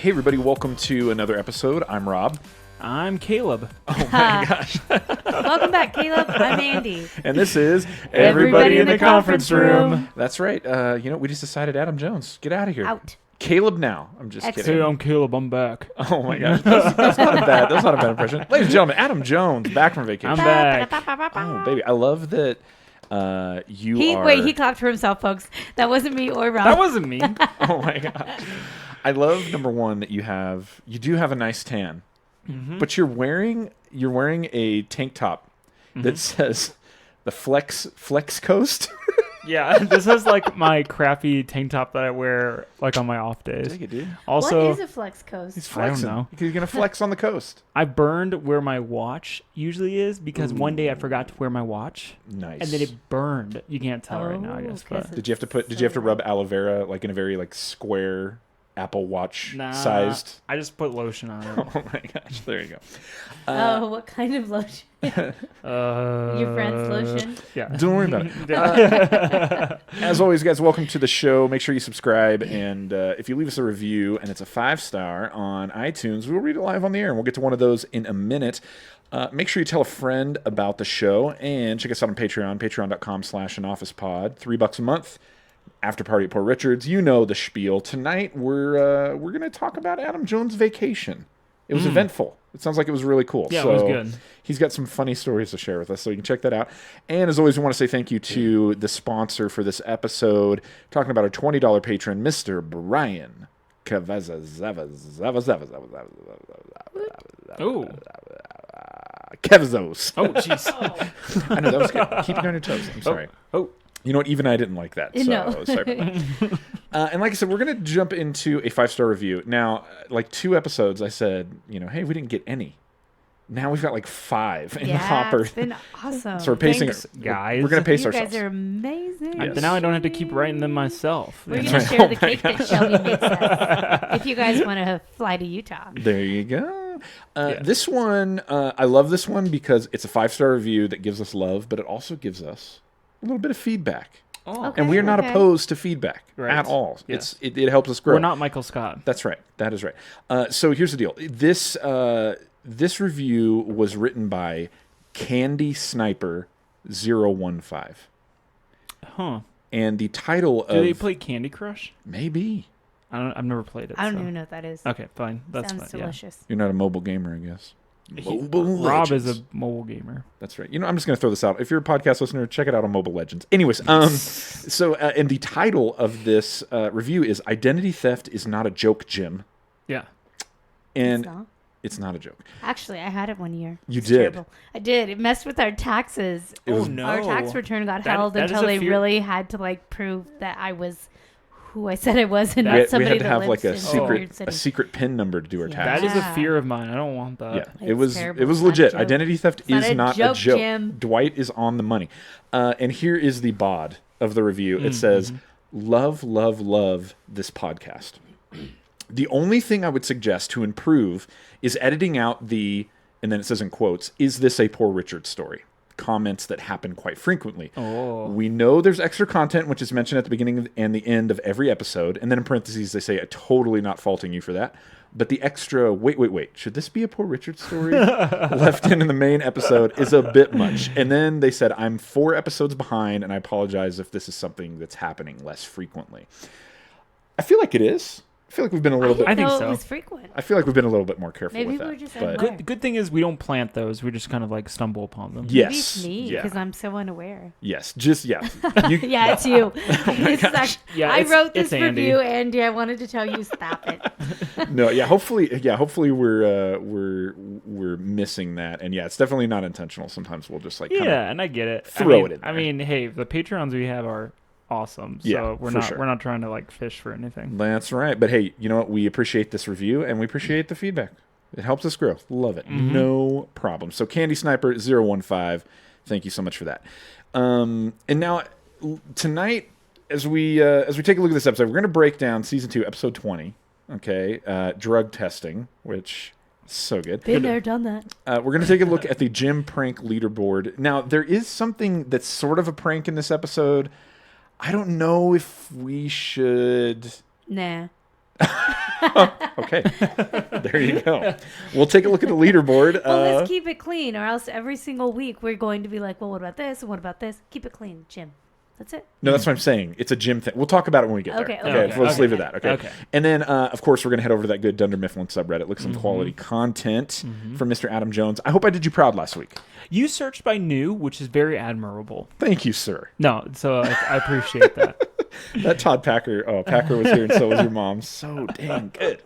Hey everybody, welcome to another episode. I'm Rob. I'm Caleb. Oh my gosh. Welcome back, Caleb. I'm Andy. And this is Everybody in the Conference Room. That's right. We just decided Adam Jones. Get out of here. Out. Caleb now. I'm just Excellent. kidding. Hey, I'm Caleb. I'm back. Oh my gosh. That's not a bad. That's not a bad impression. Ladies and gentlemen, Adam Jones back from vacation. I'm back. Oh baby, I love that. He clapped for himself, folks. That wasn't me or Rob. That wasn't me. Oh my gosh. I love number one that you do have a nice tan, but you're wearing a tank top that says the Flex Coast. Yeah, this is like my crappy tank top that I wear like on my off days. Take it, dude. Also, what is a flex coast? He's I don't flexing. know. He's gonna flex on the coast. I burned where my watch usually is because one day I forgot to wear my watch. Nice. And then it burned. You can't tell right now, I guess. Okay, But so Did you have to rub aloe vera like in a very like square Apple Watch sized? I just put lotion on it. Oh my gosh! There you go. what kind of lotion? Your friend's lotion? Yeah. Don't worry about it. As always, guys, welcome to the show. Make sure you subscribe, and if you leave us a review and it's a 5-star on iTunes, we'll read it live on the air, and we'll get to one of those in a minute. Make sure you tell a friend about the show, and check us out on Patreon, patreon.com/anofficepod, $3 a month. After party at Poor Richard's, you know the spiel. Tonight we're gonna talk about Adam Jones' vacation. It was eventful. It sounds like it was really cool. Yeah, so it was good. He's got some funny stories to share with us, so you can check that out. And as always, we want to say thank you to the sponsor for this episode. Talking about our $20 patron, Mr. Brian Keveza. Oh. Kevezos. Oh, jeez. I know that was good. Keep you on your toes. I'm sorry. Oh. You know what? Even I didn't like that. So No. sorry about that. And like I said, we're going to jump into a 5-star review. Now, like 2 episodes, I said, hey, we didn't get any. Now we've got like 5 in the hopper. It's been awesome. So we're pacing Thanks, it. guys. We're going to pace you ourselves. guys are amazing. Yes. But now I don't have to keep writing them myself. We're You going know? to share the cake that Shelby makes us if you guys want to fly to Utah. There you go. Yeah. This one, I love this one because it's a 5-star review that gives us love, but it also gives us a little bit of feedback. Oh. Okay. And we are not opposed to feedback Right. at all. Yeah. It helps us grow. We're not Michael Scott. That's right. That is right. So here's the deal. This review was written by Candy Sniper 015. Huh. And the title of... Do they play Candy Crush? Maybe. I've never played it. I don't so. even know what that is. Okay, fine. That's Sounds fine. delicious. You're not a mobile gamer, I guess. Yeah. Mobile Rob is Legends. a mobile gamer. That's right. I'm just going to throw this out. If you're a podcast listener, check it out on Mobile Legends. Anyways, and the title of this review is Identity Theft is Not a Joke, Jim. Yeah. And It's not? it's not a joke. Actually, I had it one year. You It's did? terrible. I did. It messed with our taxes. It was- no. Our tax return got That- held that is until a they fear- really had to prove that I was who I said I was and We not had somebody to that have lives like in a weird city. secret PIN number to do our Yeah. taxes. That is a fear of mine. I don't want that. Yeah, It's it was terrible. it was It's not a legit. joke. Identity theft It's is not a joke. Jim. Dwight is on the money. And here is the bod of the review. It says, "Love, love, love this podcast. The only thing I would suggest to improve is editing out the," and then it says in quotes, "is this a Poor Richard story?" Comments that happen quite frequently. Oh. We know there's extra content, which is mentioned at the beginning and the end of every episode. And then in parentheses, they say, totally not faulting you for that. But the extra, wait, should this be a Poor Richard story? left in the main episode is a bit much. And then they said, I'm 4 episodes behind, and I apologize if this is something that's happening less frequently. I feel like it is. I feel like we've been a little bit. I think know so. it was frequent. I feel like we've been a little bit more careful Maybe with that. we're just but unaware. The good thing is we don't plant those. We just kind of like stumble upon them. yes, Maybe it's me yeah. because I'm so unaware. Yes, just You, Yeah, it's you. It's like, Yeah, I it's- wrote this it's Andy. review, Andy. I wanted to tell you, stop it. No, yeah. Hopefully we're missing that, and yeah, it's definitely not intentional. Sometimes we'll just like kind of Yeah, and I get it. throw it in I there. mean, hey, the Patreons we have are awesome. So Yeah, we're for not sure. we're not trying to like fish for anything. That's right. But hey, you know what? We appreciate this review, and we appreciate the feedback. It helps us grow. Love it. No problem. So Candy Sniper 015, thank you so much for that. And now tonight, as we take a look at this episode, we're going to break down season 2, episode 20. Okay, drug testing, which is so good. Been there, done that. We're going to take a look at the Jim prank leaderboard. Now, there is something that's sort of a prank in this episode. I don't know if we should. Nah. Okay. There you go. We'll take a look at the leaderboard. Well, let's keep it clean, or else every single week we're going to be like, well, what about this? And what about this? Keep it clean, Jim. That's it. No, that's what I'm saying. It's a gym thing. We'll talk about it when we get there. Okay. Let's leave it at that. Okay. And then, of course, we're going to head over to that good Dunder Mifflin subreddit, look some quality content from Mr. Adam Jones. I hope I did you proud last week. You searched by new, which is very admirable. Thank you, sir. No, so I appreciate that. That Todd Packer was here, and so was your mom. So dang good.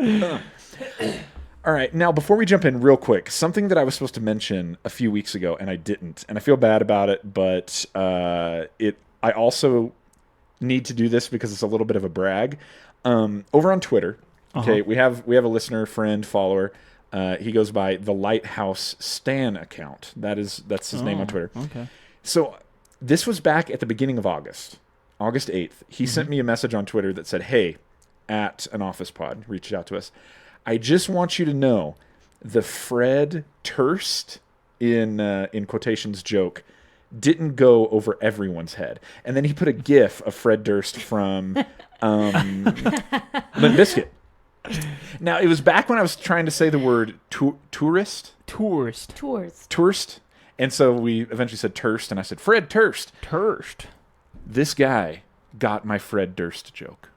All right, now before we jump in real quick, something that I was supposed to mention a few weeks ago, and I didn't, and I feel bad about it, but I also need to do this because it's a little bit of a brag. Over on Twitter, okay, we have a listener, friend, follower. He goes by the Lighthouse Stan account. That's his name on Twitter. Okay. So this was back at the beginning of August 8th. He sent me a message on Twitter that said, "Hey, at an office pod, reached out to us. I just want you to know the Fred Turst in quotations joke didn't go over everyone's head." And then he put a GIF of Fred Durst from Limp Bizkit. Now, it was back when I was trying to say the word tourist. And so we eventually said Turst, and I said, Fred Turst. This guy got my Fred Durst joke.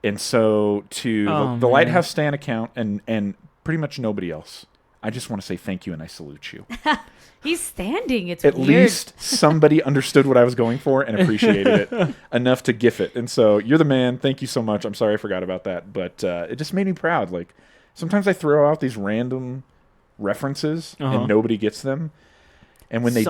And so to the Lighthouse Stan account and pretty much nobody else, I just want to say thank you and I salute you. He's standing. It's At weird. least somebody understood what I was going for and appreciated it enough to gif it. And so you're the man. Thank you so much. I'm sorry I forgot about that. But it just made me proud. Like, sometimes I throw out these random references and nobody gets them. And when they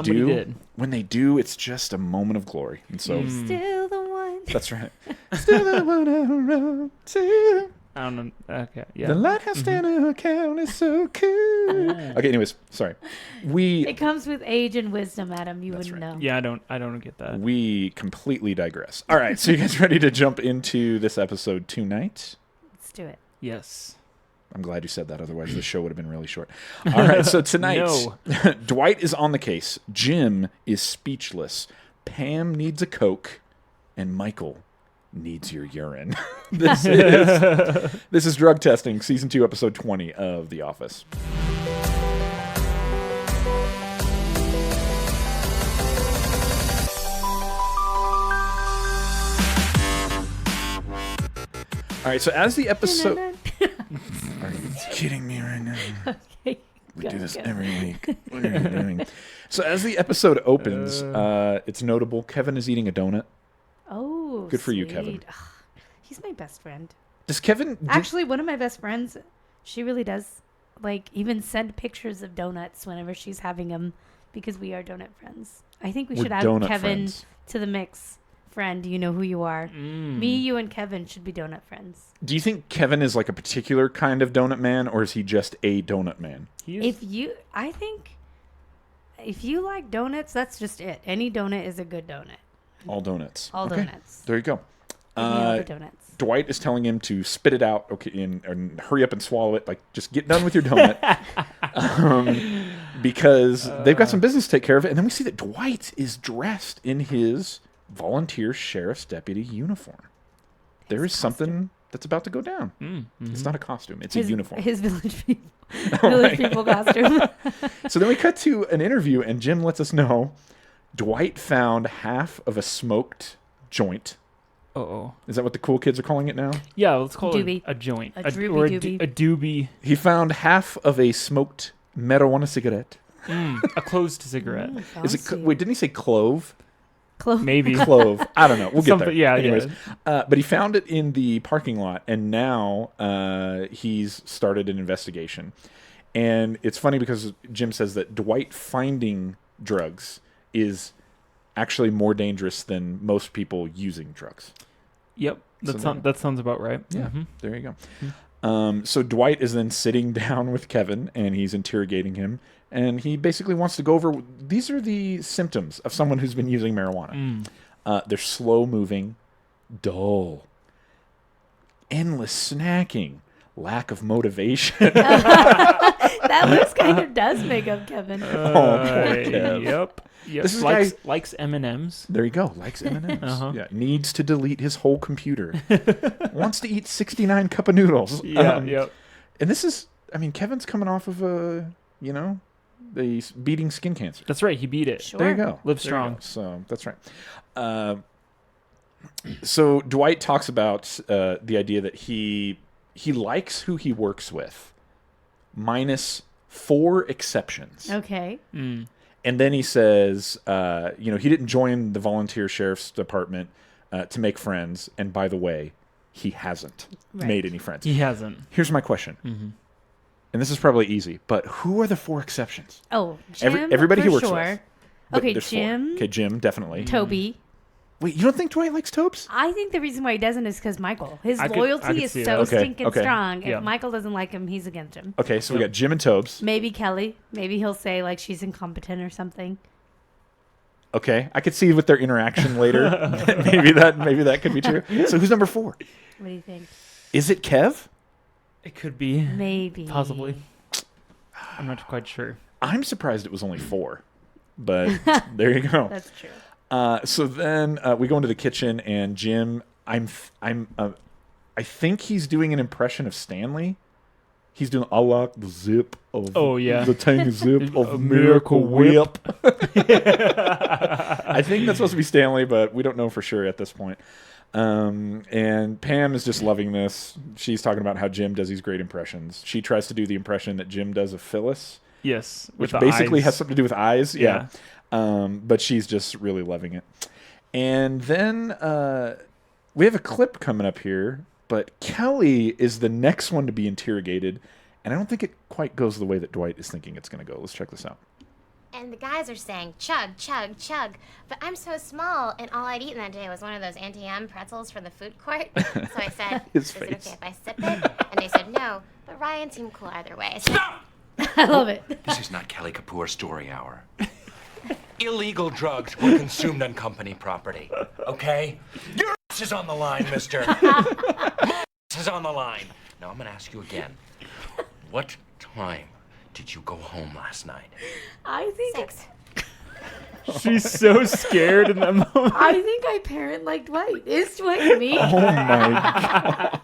do, it's just a moment of glory. And so still the one. That's right. Still the one I run to. I don't know. Okay, yeah. The Lighthouse Stan account is so cool. Okay, anyways, sorry. It comes with age and wisdom, Adam. You wouldn't know. Yeah, I don't get that. We completely digress. All right, so you guys ready to jump into this episode tonight? Let's do it. Yes. I'm glad you said that. Otherwise, the show would have been really short. All right, so tonight, Dwight is on the case. Jim is speechless. Pam needs a Coke, and Michael needs your urine. This is Drug Testing, Season 2, Episode 20 of The Office. All right, so as the episode... Are you kidding me right now? Okay. We do this every week. What are you doing? So as the episode opens, it's notable. Kevin is eating a donut. Oh, good for you, sweet. Kevin. Ugh, he's my best friend. Does Kevin... Actually, one of my best friends, she really does, like, even send pictures of donuts whenever she's having them because we are donut friends. I think we should add Kevin to the mix. Friend, you know who you are. Me, you, and Kevin should be donut friends. Do you think Kevin is like a particular kind of donut man, or is he just a donut man? I think if you like donuts, that's just it. Any donut is a good donut. All donuts. All donuts. There you go. Give me all the donuts. Dwight is telling him to spit it out, and hurry up and swallow it. Like, just get done with your donut, because they've got some business to take care of it. And then we see that Dwight is dressed in his volunteer sheriff's deputy uniform. There is something that's about to go down. It's not a costume; it's a uniform. His village people costume. So then we cut to an interview, and Jim lets us know Dwight found half of a smoked joint. Is that what the cool kids are calling it now? Yeah, let's call it a joint. A doobie. He found half of a smoked marijuana cigarette. A closed cigarette. Is it? Wait, didn't he say clove? Clove. Maybe. Clove. I don't know. We'll get there. Yeah, anyways. But he found it in the parking lot, and now he's started an investigation. And it's funny because Jim says that Dwight finding drugs is actually more dangerous than most people using drugs. Yep. That sounds about right. Yeah. There you go. So Dwight is then sitting down with Kevin, and he's interrogating him. And he basically wants to go over, these are the symptoms of someone who's been using marijuana. They're slow-moving, dull, endless snacking, lack of motivation. That looks kind of does make up Kevin. Poor Kev. Yep. Yep. This is likes M&Ms. There you go. Likes M&Ms. Uh-huh. Yeah. Needs to delete his whole computer. Wants to eat 69 cup of noodles. Yeah. Yep. And this is, I mean, Kevin's coming off of the beating skin cancer. That's right. He beat it. Sure. There you go. Live There you strong. go. So that's right. So Dwight talks about the idea that he likes who he works with, minus 4 exceptions. Okay. Mm. And then he says, he didn't join the volunteer sheriff's department to make friends. And by the way, he hasn't made any friends. He hasn't. Here's my question. Mm-hmm. And this is probably easy, but who are the 4 exceptions? Oh, Jim, everybody for he works sure. with. But Okay, there's 4. Jim. Okay, Jim, definitely. Toby. Wait, you don't think Dwight likes Topes? I think the reason why he doesn't is because Michael. His I could loyalty is see so that. stinking Okay. strong. Yeah. If Michael doesn't like him, he's against him. Okay, so we got Jim and Tobes. Maybe Kelly. Maybe he'll say like she's incompetent or something. Okay, I could see with their interaction later. maybe that could be true. So who's number 4? What do you think? Is it Kev? It could be. Maybe. Possibly. I'm not quite sure. I'm surprised it was only 4, but there you go. That's true. So then we go into the kitchen, and Jim, I think he's doing an impression of Stanley. He's doing I like the zip of the tangy zip of Miracle Whip. I think that's supposed to be Stanley, but we don't know for sure at this point. And Pam is just loving this. She's talking about how Jim does these great impressions. She tries to do the impression that Jim does of Phyllis. Yes. Which with basically eyes. has something to do with eyes. Yeah. But she's just really loving it. And then we have a clip coming up here, but Kelly is the next one to be interrogated. And I don't think it quite goes the way that Dwight is thinking it's going to go. Let's check this out. And the guys are saying, chug, chug, chug. But I'm so small, and all I'd eaten that day was one of those Auntie Anne pretzels from the food court. So I said, is it okay if I sip it? And they said, no. But Ryan seemed cool either way. So I love it. This is not Kelly Kapoor story hour. Illegal drugs were consumed on company property, okay? Your ass is on the line, mister. My ass is on the line. Now I'm going to ask you again. What time did you go home last night? I think 6. She's so scared in that moment. I think I parent like Dwight. Is Dwight me? Oh, my God.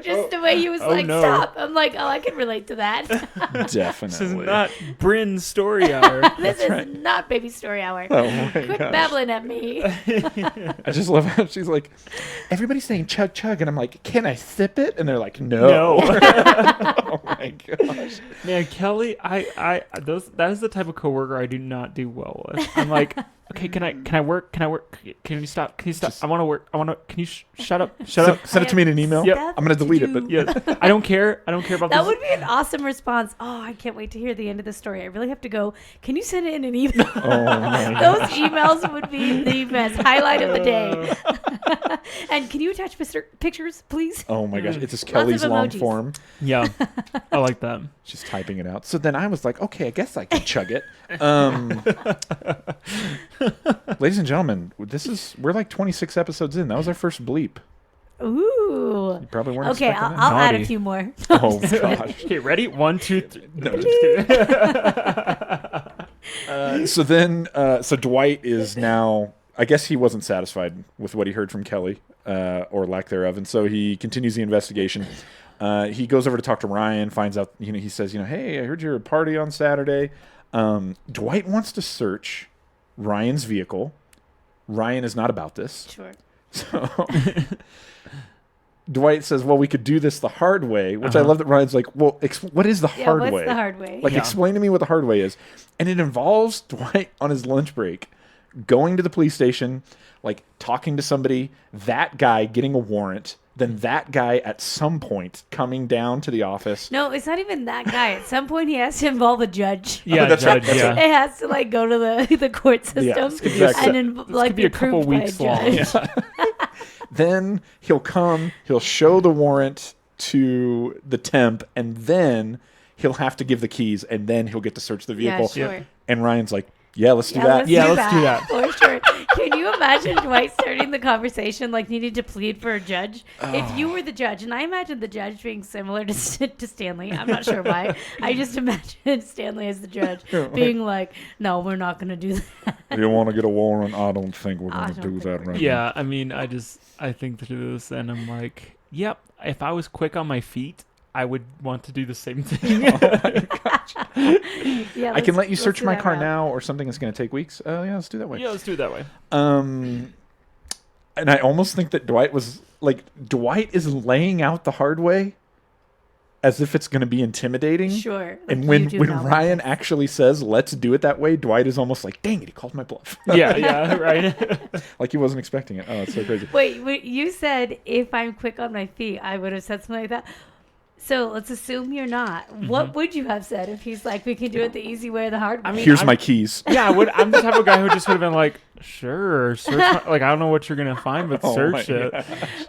Just the way he was like, no. stop. I'm like, oh, I can relate to that. Definitely. This is not Bryn's story hour. This is not baby story hour. Oh, my Quit gosh. babbling at me. I just love how she's like, everybody's saying chug chug, and I'm like, can I sip it? And they're like, no. Oh my gosh. Man, Kelly, that is the type of coworker I do not do well with. I'm like, okay, can I work? Can you stop? I want to work. Can you shut up? Send it to me in an email. Yep. I'm gonna delete it, but Yeah, I don't care about That this. would be an awesome response. Oh, I can't wait to hear the end of the story. I really have to go. Can you send it in an email? oh my Those emails would be the best highlight of the day. And can you attach pictures, please? Oh my gosh, it's just Lots Kelly's of long emojis. form. Yeah, I like that. She's typing it out. So then I was like, okay, I guess I can chug it. Ladies and gentlemen, we're like 26 episodes in. That was our first bleep. Ooh. You probably weren't Okay, expecting I'll add a Naughty. few more. that. Oh gosh. Okay, ready? 1, 2, 3. No, just kidding. So Dwight is now, I guess he wasn't satisfied with what he heard from Kelly, or lack thereof, and so he continues the investigation. He goes over to talk to Ryan, finds out, he says, hey, I heard you were at a party on Saturday. Dwight wants to search Ryan's vehicle. Ryan is not about this. Sure. So Dwight says, well, we could do this the hard way, which I love that Ryan's like, well, what is the hard way? What's the hard way? Like, explain to me what the hard way is. And it involves Dwight on his lunch break going to the police station, like talking to somebody, that guy getting a warrant, then that guy at some point coming down to the office. No, it's not even that guy. At some point, he has to involve a judge. Yeah, that's right, judge, that's yeah. It has to like go to the court system exactly. and then like could be be a couple approved by a weeks long. judge. Then he'll show the warrant to the temp, and then he'll have to give the keys, and then he'll get to search the vehicle. Yeah, sure. And Ryan's like, Yeah, let's do that. Let's do that. For sure. Can you imagine Dwight starting the conversation like needing to plead for a judge? If you were the judge, and I imagine the judge being similar to Stanley. I'm not sure why. I just imagine Stanley as the judge being like, no, we're not going to do that. You want to get a warrant? I don't think we're going to do that right now. Yeah, I mean, I think through this and I'm like, yep, if I was quick on my feet, I would want to do the same thing. Oh my gosh. Yeah, I can let you search my car now or something that's going to take weeks. Yeah, let's do that way. Yeah, let's do it that way. And I almost think that Dwight is laying out the hard way as if it's going to be intimidating. Sure. And when Ryan actually says, let's do it that way, Dwight is almost like, dang it, he called my bluff. Yeah, right. Like he wasn't expecting it. Oh, it's so crazy. Wait, you said if I'm quick on my feet, I would have said something like that. So let's assume you're not. Mm-hmm. What would you have said if he's like, we can do it the easy way or the hard way? I mean, here's my keys. Yeah, I'm the type of guy who just would have been like, sure, search like, I don't know what you're going to find, but search it.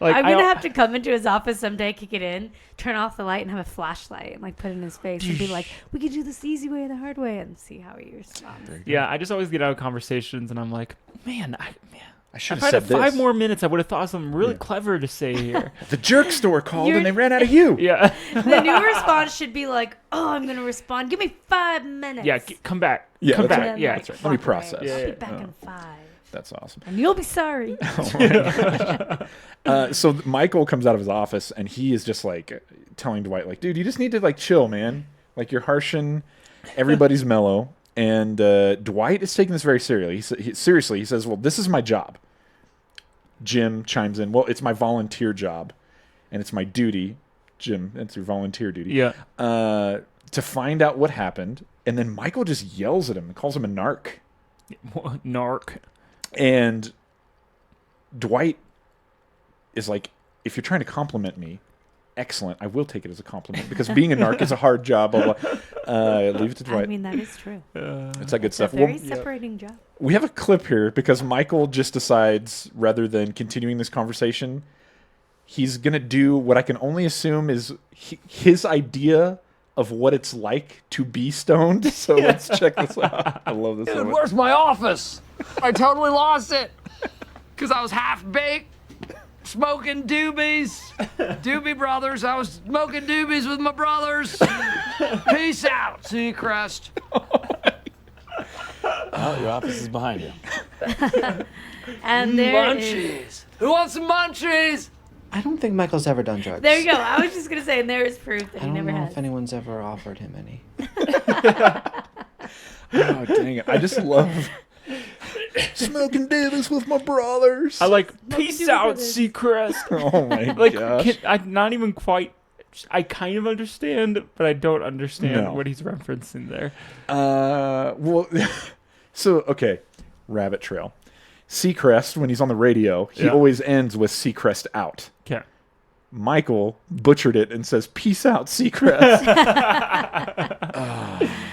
Like, I'm going to have to come into his office someday, kick it in, turn off the light, and have a flashlight and like put it in his face and be like, we can do this the easy way or the hard way, and see how he responds. Yeah, I just always get out of conversations and I'm like, man, I should if have I had said 5 more minutes, I would have thought of something really clever to say here. The jerk store called and they ran out of you. Yeah. The new response should be like, oh, I'm going to respond. Give me 5 minutes. Yeah, come back. Yeah, come that's back. right. Yeah, that's right. Let me process. I'll be back in 5. That's awesome. And you'll be sorry. So Michael comes out of his office and he is just like telling Dwight, like, dude, you just need to like chill, man. Like you're harshing. Everybody's mellow. And Dwight is taking this very seriously. He says, well, this is my job. Jim chimes in, well, it's my volunteer job, and it's my duty, Jim, it's your volunteer duty, to find out what happened. And then Michael just yells at him and calls him a narc. Narc. And Dwight is like, if you're trying to compliment me, excellent. I will take it as a compliment because being a narc is a hard job. Leave it to Dwight. I mean, that is true. It's that good stuff. It's a very separating job. We have a clip here because Michael just decides, rather than continuing this conversation, he's going to do what I can only assume is his idea of what it's like to be stoned. So let's check this out. I love this. Dude, where's my office? I totally lost it because I was half-baked. Smoking doobies. Doobie Brothers. I was smoking doobies with my brothers. Peace out, Seacrest. Oh, your office is behind you. And there munchies. Is... Who wants some munchies? I don't think Michael's ever done drugs. There you go. I was just going to say, and there is proof that he never has. I don't know if anyone's ever offered him any. Oh, dang it. I just love... Smoking doobies with my brothers. I like, peace out, Seacrest. Oh my gosh. I'm not even quite... I kind of understand, but I don't understand what he's referencing there. Well, so, okay. Rabbit trail. Seacrest, when he's on the radio, he always ends with Seacrest out. Okay. Michael butchered it and says, peace out, Seacrest.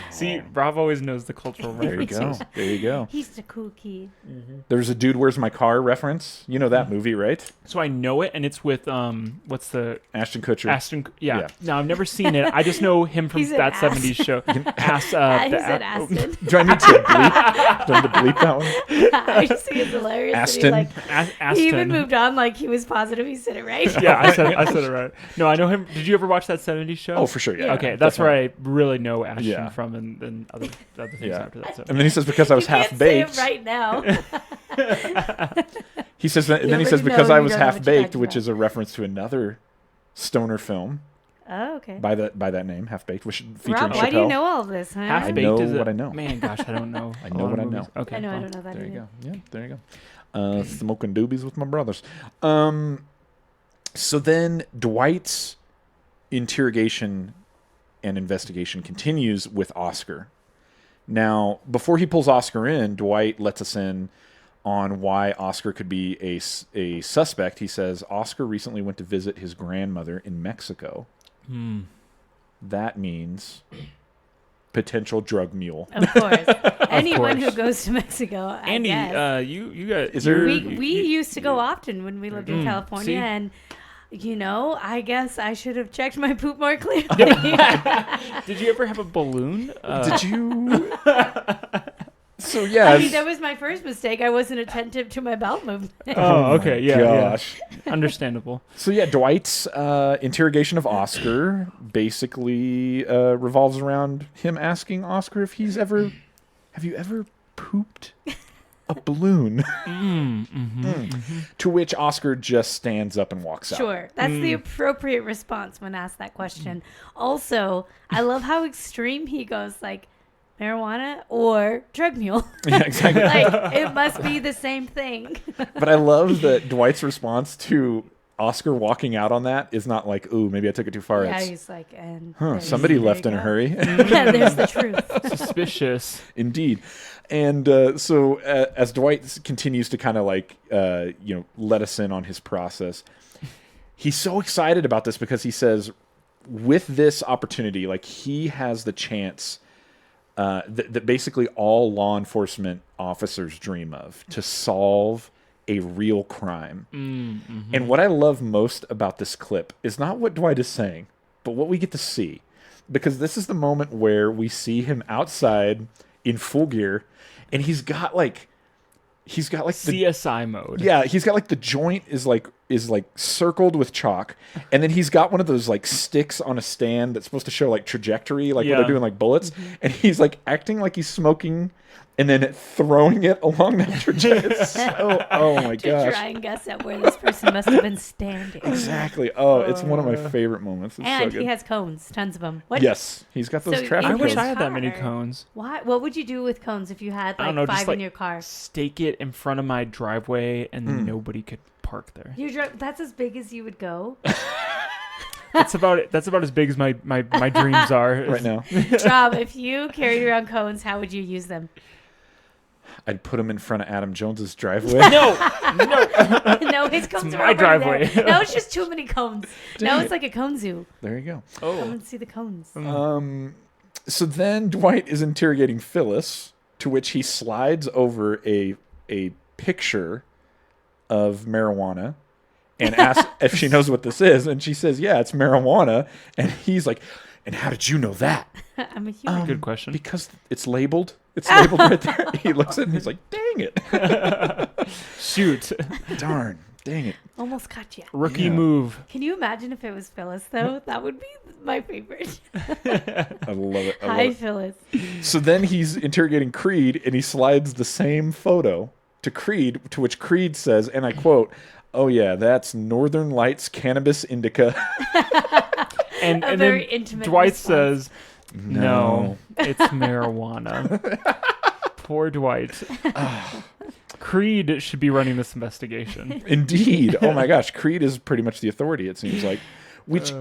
See, Rob always knows the cultural references. There you go. He's the cool kid. Mm-hmm. There's a Dude, Where's My Car reference. You know that movie, right? So I know it, and it's with, what's the... Ashton Kutcher. Yeah. No, I've never seen it. I just know him from that 70s show. Aston. Do I need to bleep that one? I just think it's hilarious. Aston. He even moved on like he was positive he said it right. Yeah, I said it right. No, I know him. Did you ever watch that 70s show? Oh, for sure, yeah. Okay, that's where I really know Ashton from, and other things after that. So. And then he says, because I was half-baked. Say it right now. He says, and then he says, because I was half-baked, which is a reference to another stoner film. Oh, okay. By that name, Half-Baked, which featuring Rob, Chappelle. Why do you know all this, huh? Half-Baked I know is what I know. Man, gosh, I don't know. I know what I know. Okay. I know I don't know that There either. you go. Yeah, there you go. Smoking doobies with my brothers. So then Dwight's interrogation and investigation continues with Oscar. Now, before he pulls Oscar in, Dwight lets us in on why Oscar could be a suspect. He says, Oscar recently went to visit his grandmother in Mexico. That means potential drug mule. Of course. Anyone who goes to Mexico, I guess. You guys... We used to go often when we lived in California, and... I guess I should have checked my poop more clearly. Did you ever have a balloon? Did you? So yeah, I mean, that was my first mistake. I wasn't attentive to my bowel movement. Oh, okay. Yeah. gosh. Yeah. Understandable. So yeah, Dwight's interrogation of Oscar basically revolves around him asking Oscar if he's ever, have you ever pooped a balloon? To which Oscar just stands up and walks out. Sure. That's the appropriate response when asked that question. Also, I love how extreme he goes, like, marijuana or drug mule. Yeah, exactly. Like, it must be the same thing. But I love that Dwight's response to Oscar walking out on that is not like, ooh, maybe I took it too far. Yeah, It's, he's like, and somebody left in a hurry. Yeah, there's the truth. Suspicious. Indeed. And so as Dwight continues to kind of like, let us in on his process, he's so excited about this because he says with this opportunity, like he has the chance that basically all law enforcement officers dream of, to solve a real crime. And what I love most about this clip is not what Dwight is saying, but what we get to see. Because this is the moment where we see him outside in full gear, and he's got like the CSI mode. Yeah, he's got like the joint is like circled with chalk, and then he's got one of those like sticks on a stand that's supposed to show like trajectory, like when they're doing like bullets, and he's like acting like he's smoking and then throwing it along that trajectory. Oh my gosh. To try and guess at where this person must have been standing. Exactly. Oh, it's one of my favorite moments. It's And so good. he has cones, tons of them. What? Yes, he's got those So traffic I in wish cones. I had that many car. cones. Why? What would you do with cones if you had I like don't know, 5 just, like, in your car? Stake it in front of my driveway, and nobody could park there. That's as big as you would go. That's about it. That's about as big as my dreams are right now. Rob, if you carried around cones, how would you use them? I'd put him in front of Adam Jones's driveway. No, No, his cones are my already driveway. there. Now it's just too many cones. Now it's like a cone zoo. There you go. Come and see the cones. So then Dwight is interrogating Phyllis, to which he slides over a picture of marijuana and asks if she knows what this is. And she says, yeah, it's marijuana. And he's like, and how did you know that? I'm a human. Good question. Because it's labeled. It's labeled right there. He looks at it and he's like, dang it. Shoot. Darn. Dang it. Almost caught you. Rookie move. Can you imagine if it was Phyllis, though? That would be my favorite. I love it. Hi, Phyllis. So then he's interrogating Creed, and he slides the same photo to Creed, to which Creed says, and I quote, "Oh yeah, that's Northern Lights cannabis indica." And A then very intimate Dwight response. says, "No, it's marijuana." Poor Dwight. Creed should be running this investigation. Indeed. Oh my gosh, Creed is pretty much the authority, it seems like. Which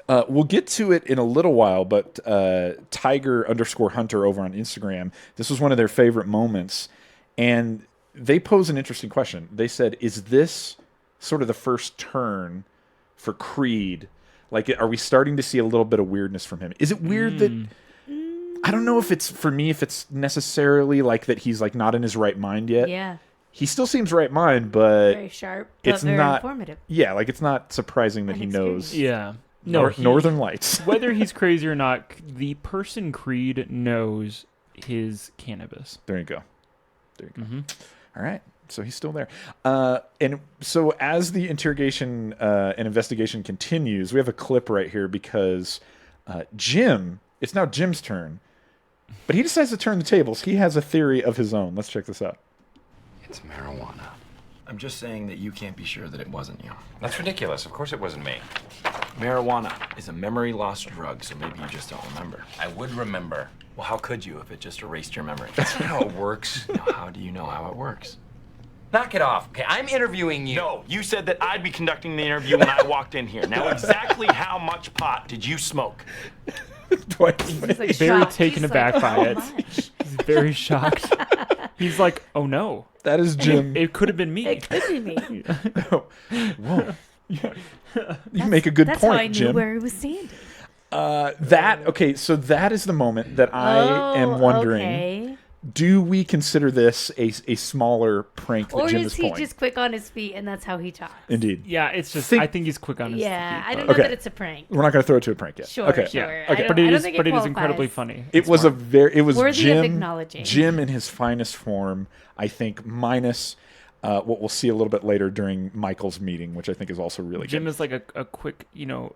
we'll get to it in a little while, but Tiger_Hunter over on Instagram, this was one of their favorite moments, and they pose an interesting question. They said, is this sort of the first turn for Creed? Like, are we starting to see a little bit of weirdness from him? Is it weird that... I don't know if it's, for me, if it's necessarily like that he's like not in his right mind yet. Yeah. He still seems right mind, but Very sharp, but it's very not informative. Yeah, like it's not surprising that he knows Yeah. No, Northern Lights. Whether he's crazy or not, the person Creed knows his cannabis. There you go. All right. So he's still there. And so as the interrogation and investigation continues, we have a clip right here because it's now Jim's turn, but he decides to turn the tables. He has a theory of his own. Let's check this out. It's marijuana. I'm just saying that you can't be sure that it wasn't you. That's ridiculous. Of course it wasn't me. Marijuana is a memory loss drug, so maybe you just don't remember. I would remember. Well, how could you if it just erased your memory? That's not how it works. Now, how do you know how it works? Knock it off. Okay, I'm interviewing you. No, you said that I'd be conducting the interview when I walked in here. Now, exactly how much pot did you smoke? He's like Very shocked. taken He's aback like, by "Oh, it. much." He's very shocked. He's like, "Oh no, That is Jim. it could have been me." It could be me. Whoa. You make a good That's point, how I knew Jim. where he was standing. So that is the moment that I am wondering. Okay. do we consider this a smaller prank that Jim is pulling? Or is he just quick on his feet and that's how he talks? Indeed. Yeah, it's just, I think he's quick on his feet. Yeah, I don't know that it's a prank. We're not going to throw it to a prank yet. Sure, okay. sure. Yeah. Okay. But it is incredibly funny. It was worthy Jim, of acknowledging. Jim in his finest form, I think, minus what we'll see a little bit later during Michael's meeting, which I think is also really Jim good. is like a quick,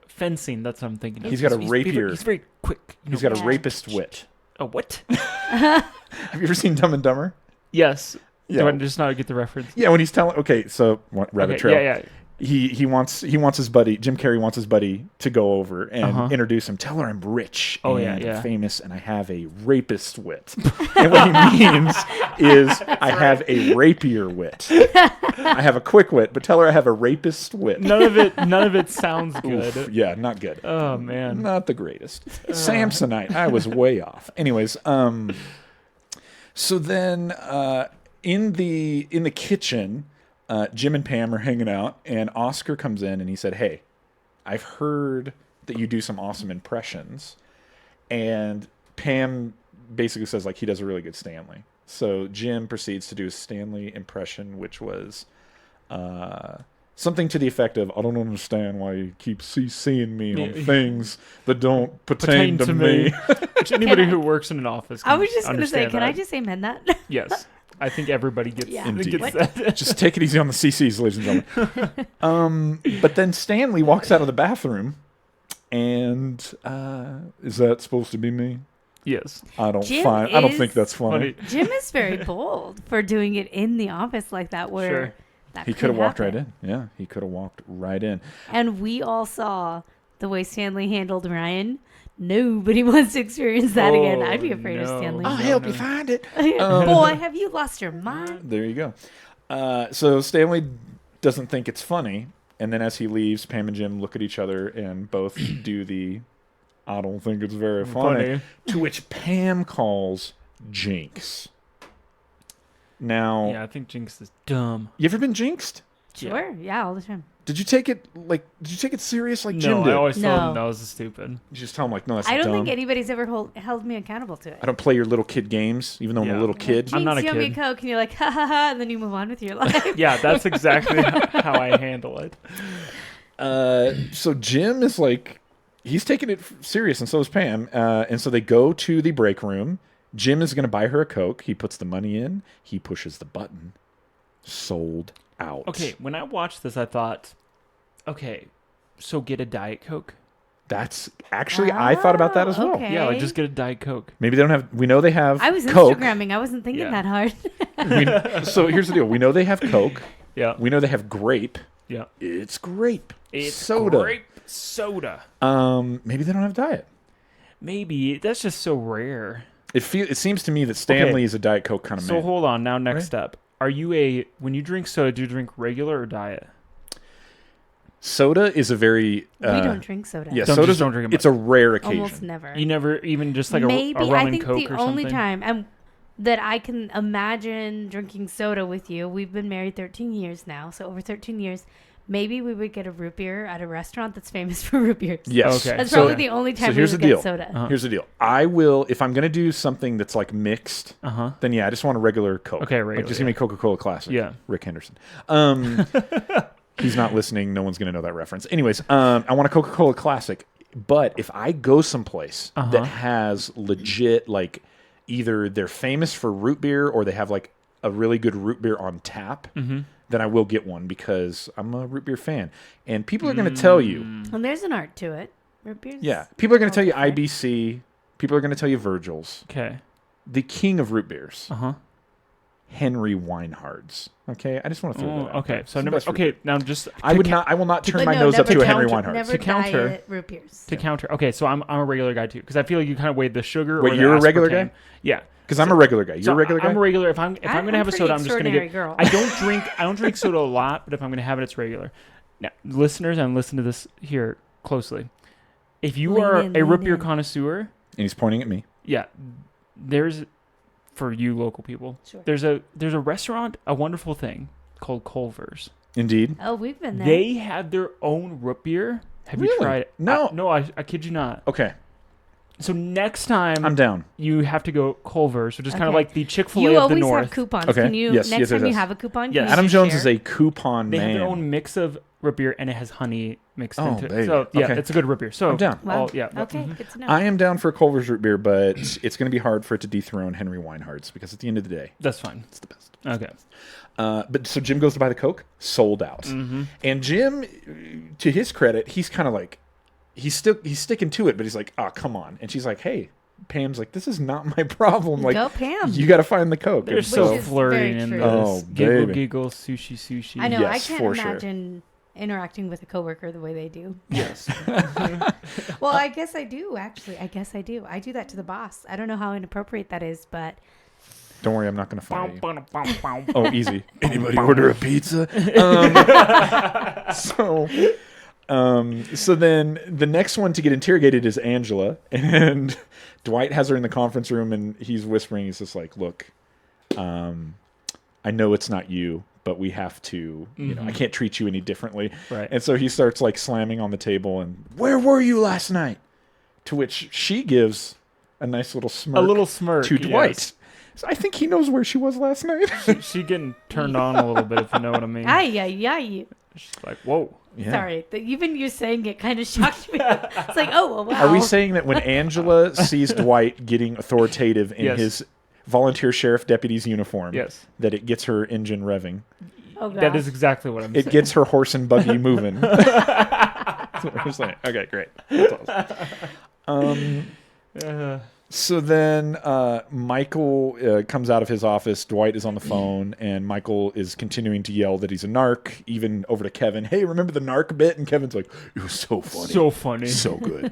fencing. That's what I'm thinking. He's got a rapier. He's very quick. He's got a rapist wit. Oh, what? Have you ever seen Dumb and Dumber? Yes. Yeah. Do I just not get the reference? Yeah, when he's telling. Okay, so rabbit trail. Yeah. He wants his buddy. Jim Carrey wants his buddy to go over and introduce him. Tell her I'm rich and famous, and I have a rapist wit. And what he means is I have a rapier wit. I have a quick wit, but tell her I have a rapist wit. None of it sounds good. Oof, yeah, not good. Oh man, not the greatest. Samsonite. I was way off. Anyways, so then in the kitchen. Jim and Pam are hanging out, and Oscar comes in, and he said, "Hey, I've heard that you do some awesome impressions." And Pam basically says, like, he does a really good Stanley. So Jim proceeds to do a Stanley impression, which was something to the effect of, "I don't understand why you keep seeing me on things that don't pertain to me." Which anybody who works in an office can I was just going to say, can I just amen that? Yes. I think everybody gets, gets that. Just take it easy on the CCs, ladies and gentlemen. But then Stanley walks out of the bathroom, and is that supposed to be me? Yes. I don't think that's funny. Jim is very bold for doing it in the office like that, where that he could have walked right in. Yeah, he could have walked right in. And we all saw the way Stanley handled Ryan. Nobody wants to experience that again. I'd be afraid of Stanley. I'll help you find it. Boy, have you lost your mind? There you go. So Stanley doesn't think it's funny. And then as he leaves, Pam and Jim look at each other and both do the, "I don't think it's very funny." To which Pam calls Jinx. Now, yeah, I think Jinx is dumb. You ever been jinxed? Sure. Yeah, all the time. Did you take it serious like Jim did? No, I always told him that was stupid. You just tell him like, "No, that's I don't dumb. think anybody's ever held me accountable to it. I don't play your little kid games, even though I'm a little kid." I'm not a kid. You owe me a Coke, and you're like, "Ha ha ha," and then you move on with your life. Yeah, that's exactly how I handle it. So Jim is like, he's taking it serious, and so is Pam. And so they go to the break room. Jim is going to buy her a Coke. He puts the money in. He pushes the button. Sold out. Okay, when I watched this, I thought, okay, so get a Diet Coke. That's actually, I thought about that as well. Okay. Yeah, like just get a Diet Coke. Maybe they don't have, we know they have I was Coke. Instagramming. I wasn't thinking that hard. So here's the deal. We know they have Coke. Yeah. We know they have grape. Yeah. It's grape. It's soda. Grape soda. Maybe they don't have Diet. Maybe. That's just so rare. It seems to me that Stanley is a Diet Coke kind of man. So hold on. Now, next step. Are you when you drink soda, do you drink regular or diet? Soda is a very... we don't drink soda. Yeah, soda don't drink it much. It's a rare occasion. Almost never. You never even just like Maybe, a rum I and think Coke the or something? only time that I can imagine drinking soda with you, we've been married 13 years now, so over 13 years, maybe we would get a root beer at a restaurant that's famous for root beers. Yes. Okay. That's probably the only time we would get soda. Here's the deal. I will, if I'm going to do something that's like mixed, then yeah, I just want a regular Coke. Okay, regular. Like just give me Coca-Cola Classic. Yeah. Rick Henderson. He's not listening. No one's going to know that reference. Anyways, I want a Coca-Cola Classic. But if I go someplace that has legit, like, either they're famous for root beer or they have like a really good root beer on tap, then I will get one because I'm a root beer fan. And people are going to tell you. And there's an art to it. Root beers. Yeah. People are going to tell you IBC. People are going to tell you Virgil's. Okay. The king of root beers. Henry Weinhard's. Okay, I just want to throw that out. Okay, so never. Okay, now just I will not turn my nose up to a Henry Weinhard's. To counter root beers. To counter. Okay, so I'm a regular guy too because I feel like you kind of weighed the sugar. Wait, or you're the a regular aspartame. guy? Yeah. Because I'm a regular guy. You're a regular guy? I'm a regular. If I'm gonna have a soda, I'm just gonna get. Girl. I don't drink soda a lot, but if I'm gonna have it, it's regular. Now, listeners, and listen to this here closely. If you are a root beer connoisseur, and he's pointing at me. Yeah, there's for you local people. Sure. There's a restaurant, a wonderful thing called Culver's. Indeed. Oh, we've been there. They have their own root beer. Have you tried it? No. No, I kid you not. Okay. So next time I'm down. you have to go Culver's, which is kind of Okay. like the Chick-fil-A You of the always North. have coupons. Okay. Can you Yes, next yes, time yes. you have a coupon? Yes. Can Adam you Jones share? is a coupon They man. have their own mix of root beer, and it has honey mixed Oh, into baby. it. So yeah, Okay. it's a good root beer. So I'm down. Wow. yeah. Okay, Mhm. good to know. I am down for Culver's root beer, but it's going to be hard for it to dethrone Henry Weinhardt's because at the end of the day, That's fine. it's the best. Okay. But so Jim goes to buy the Coke, sold out. Mm-hmm. And Jim, to his credit, he's kind of like, he's sticking to it, but he's like, oh, come on. And she's like, hey, Pam's like, this is not my problem. Like, Go, Pam. you got to find the Coke. They're And so Which is flirting very in true. this. Oh, Giggle, baby. giggle, sushi. I know. I Yes, can't for sure. imagine interacting with a coworker the way they do. Yes. Well, I guess I do, actually. I guess I do. I do that to the boss. I don't know how inappropriate that is, but Don't worry, I'm not going to fire you. Oh, Oh, easy. Anybody order a pizza? So then the next one to get interrogated is Angela, and Dwight has her in the conference room, and he's whispering. He's just like, "Look, I know it's not you, but we have to. You know, I can't treat you any differently." Right. And so he starts like slamming on the table, and where were you last night? To which she gives a nice little smirk, to Dwight. yes. So I think he knows where she was last night. She getting turned on a little bit, if you know what I mean. ay. She's like, whoa. Yeah. Sorry, even you saying it kind of shocked me. It's like, oh, well, wow. Are we saying that when Angela sees Dwight getting authoritative in Yes. his volunteer sheriff deputy's uniform, Yes. that it gets her engine revving? Oh, gosh. That is exactly what I'm It saying. gets her horse and buggy moving. That's what we're saying. Okay, great. That's awesome. So then Michael comes out of his office. Dwight is on the phone, and Michael is continuing to yell that he's a narc, even over to Kevin. Hey, remember the narc bit? And Kevin's like, it was so funny. So funny. So good.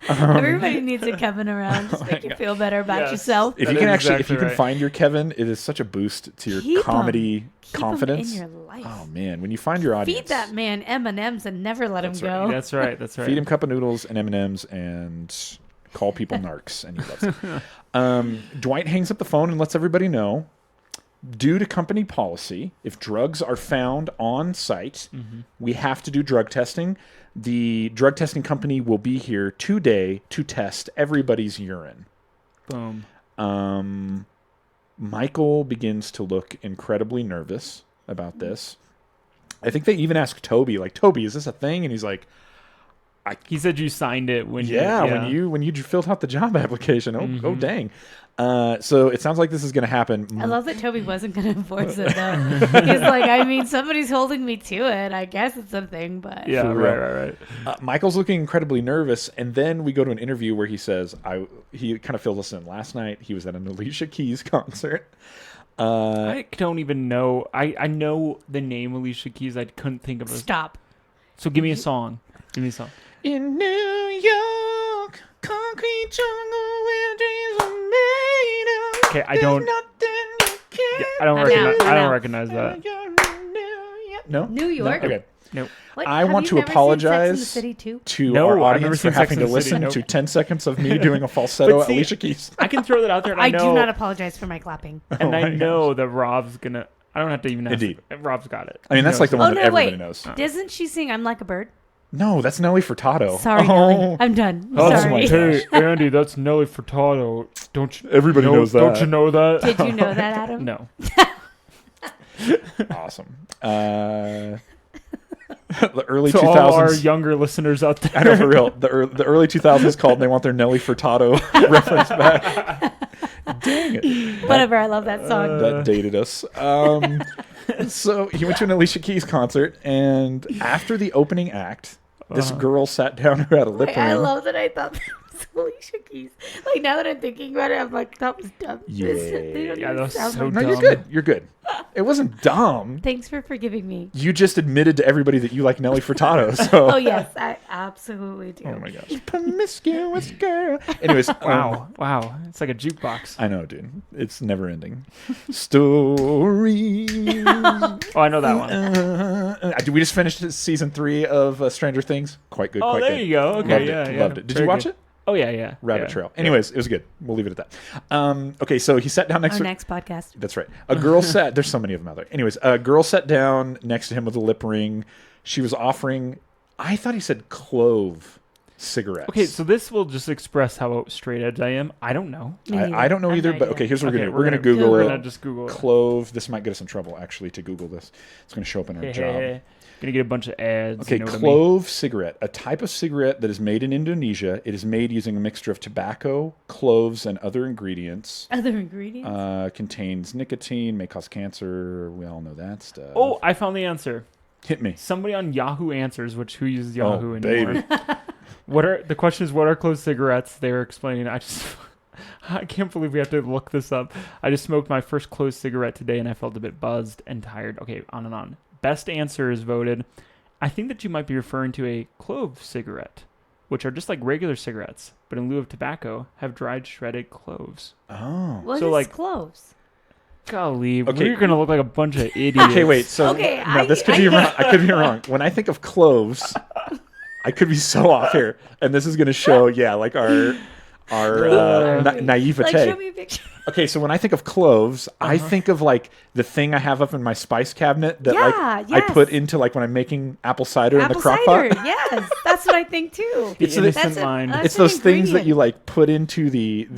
Everybody needs a Kevin around. Just make you feel better about Yes. yourself. If That you can is actually, if exactly you can right. find your Kevin, it is such a boost to your Keep 'em. comedy Keep 'em confidence. in your life. Oh man, when you find your audience, Feed that man M&Ms and never let him go. That's right. That's right. feed him cup of noodles and M&Ms and call people narcs, and he loves it. Dwight hangs up the phone and lets everybody know, due to company policy, if drugs are found on site, we have to do drug testing. The drug testing company will be here today to test everybody's urine. Boom. Michael begins to look incredibly nervous about this. I think they even ask Toby, like, Toby, is this a thing? And he's like, He said you signed it when when you filled out the job application. Oh dang. So it sounds like this is going to happen. I love that Toby wasn't going to enforce it, though. He's like, I mean, somebody's holding me to it. I guess it's a thing, but... Yeah, For real. right. Michael's looking incredibly nervous, and then we go to an interview where he says, he kind of fills us in. Last night, he was at an Alicia Keys concert. I don't even know. I know the name Alicia Keys. I couldn't think of it. Stop. So give me a song. Give me a song. In New York, concrete jungle where dreams are made of. Okay, I don't. Yeah, I don't I recognize. know. I don't recognize that. No? New York? No? Okay. Nope. What? I Have want you to never seen apologize Sex and the City too? to No, our I've never audience for seen Sex having and to the City, listen nope. to 10 seconds of me doing a falsetto But at see, Alicia Keys. I can throw that out there. And I I know, do not apologize for my clapping. and my I know that Rob's gonna. I don't have to even ask. Indeed. Rob's got it. I mean, that's like the Oh, one that no, everybody wait. knows. Doesn't she sing I'm Like a Bird? No, that's Nelly Furtado. Sorry, Oh. Nelly. I'm done. That's Sorry. Hey, Andy, that's Nelly Furtado. Don't you? Everybody knows that. Don't you know that? Did you know that, Adam? No. Awesome. The early To 2000s. all our younger listeners out there. I know, for real. The early 2000s called and they want their Nelly Furtado reference back. Dang it. Whatever. I love that song. That dated us. So he went to an Alicia Keys concert, and after the opening act, this girl sat down who had a lip Like, I ring. love that I thought that was Alicia Keys. Like, now that I'm thinking about it, I'm like, that was dumb. Yeah. They don't Yeah, even that was sound so like- No, you're dumb. good. You're good. It wasn't dumb. Thanks for forgiving me. You just admitted to everybody that you like Nelly Furtado. So. Oh, yes. I absolutely do. Oh my gosh. Promiscuous girl. Anyways. Wow. It's like a jukebox. I know, dude. It's never ending. Stories. Oh, I know that one. We just finished season 3 of Stranger Things. Quite good. Oh, quite there good. you go. Okay, Loved yeah, it. yeah. Loved it. Did Very you watch good. it? Oh, yeah. Rabbit Yeah. Trail. Anyways, it was good. We'll leave it at that. Okay, so he sat down next Our to... next podcast. That's right. A girl sat... There's so many of them out there. Anyways, a girl sat down next to him with a lip ring. She was offering... I thought he said clove cigarettes. Okay, so this will just express how straight edge I am. I don't know. I don't know either, but okay, here's what we're going to Google We're it. going to just Google it. Clove. This might get us in trouble, actually, to Google this. It's going to show up in our job. Going to get a bunch of ads. Okay, clove cigarette. A type of cigarette that is made in Indonesia. It is made using a mixture of tobacco, cloves, and other ingredients. Contains nicotine, may cause cancer. We all know that stuff. Oh, I found the answer. Hit me. Somebody on Yahoo Answers, which who uses Yahoo Baby. anymore? The question is, what are clove cigarettes? They were explaining. I can't believe we have to look this up. I just smoked my first clove cigarette today, and I felt a bit buzzed and tired. Okay, on and on. Best answer is voted. I think that you might be referring to a clove cigarette, which are just like regular cigarettes, but in lieu of tobacco, have dried shredded cloves. Oh. What is cloves? Golly, we're going to look like a bunch of idiots. Okay, wait. So, this could be wrong. I could be wrong. When I think of cloves, I could be so off here. And this is going to show, like our naivete. Like, show me a picture. Okay, so when I think of cloves, I think of like the thing I have up in my spice cabinet that I put into like when I'm making apple cider in the crock pot. Yes, that's what I think too. The innocent mind. It's those things that you like put into the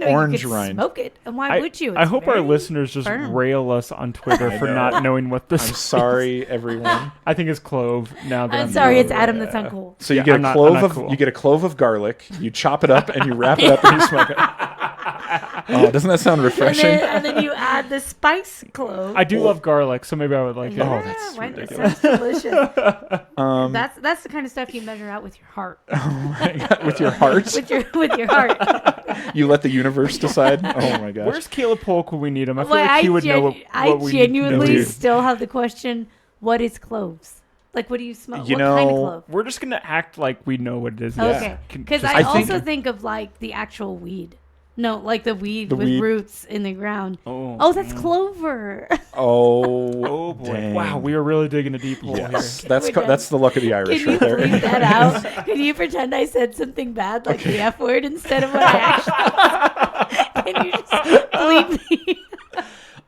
orange rind. Smoke it, and why would you? I hope our listeners just rail us on Twitter for not knowing what this. I'm sorry, everyone. I think it's clove. Now that I'm sorry, it's Adam that's uncool. So you get you get a clove of garlic. You chop it up and you wrap it up and you smoke it. Oh, doesn't that sound refreshing? And then you add the spice clove. I do love garlic, so maybe I would like it. Oh, that's ridiculous. Sounds delicious. That's the kind of stuff you measure out with your heart. Oh my God. With your heart? with your heart. You let the universe decide? Oh my gosh. Where's Caleb Polk when we need him? I feel like he would know what we I genuinely still have the question, what is cloves? Like, what do you smell? What kind of clove? We're just going to act like we know what it is. Okay. Because I also think of like the actual weed. No, like the weed with roots in the ground. Oh, that's clover. Oh boy! Dang. Wow, we are really digging a deep hole here. That's the luck of the Irish right there. Can you bleep that out? Can you pretend I said something bad, like the F word, instead of what I actually? Can you just bleep me?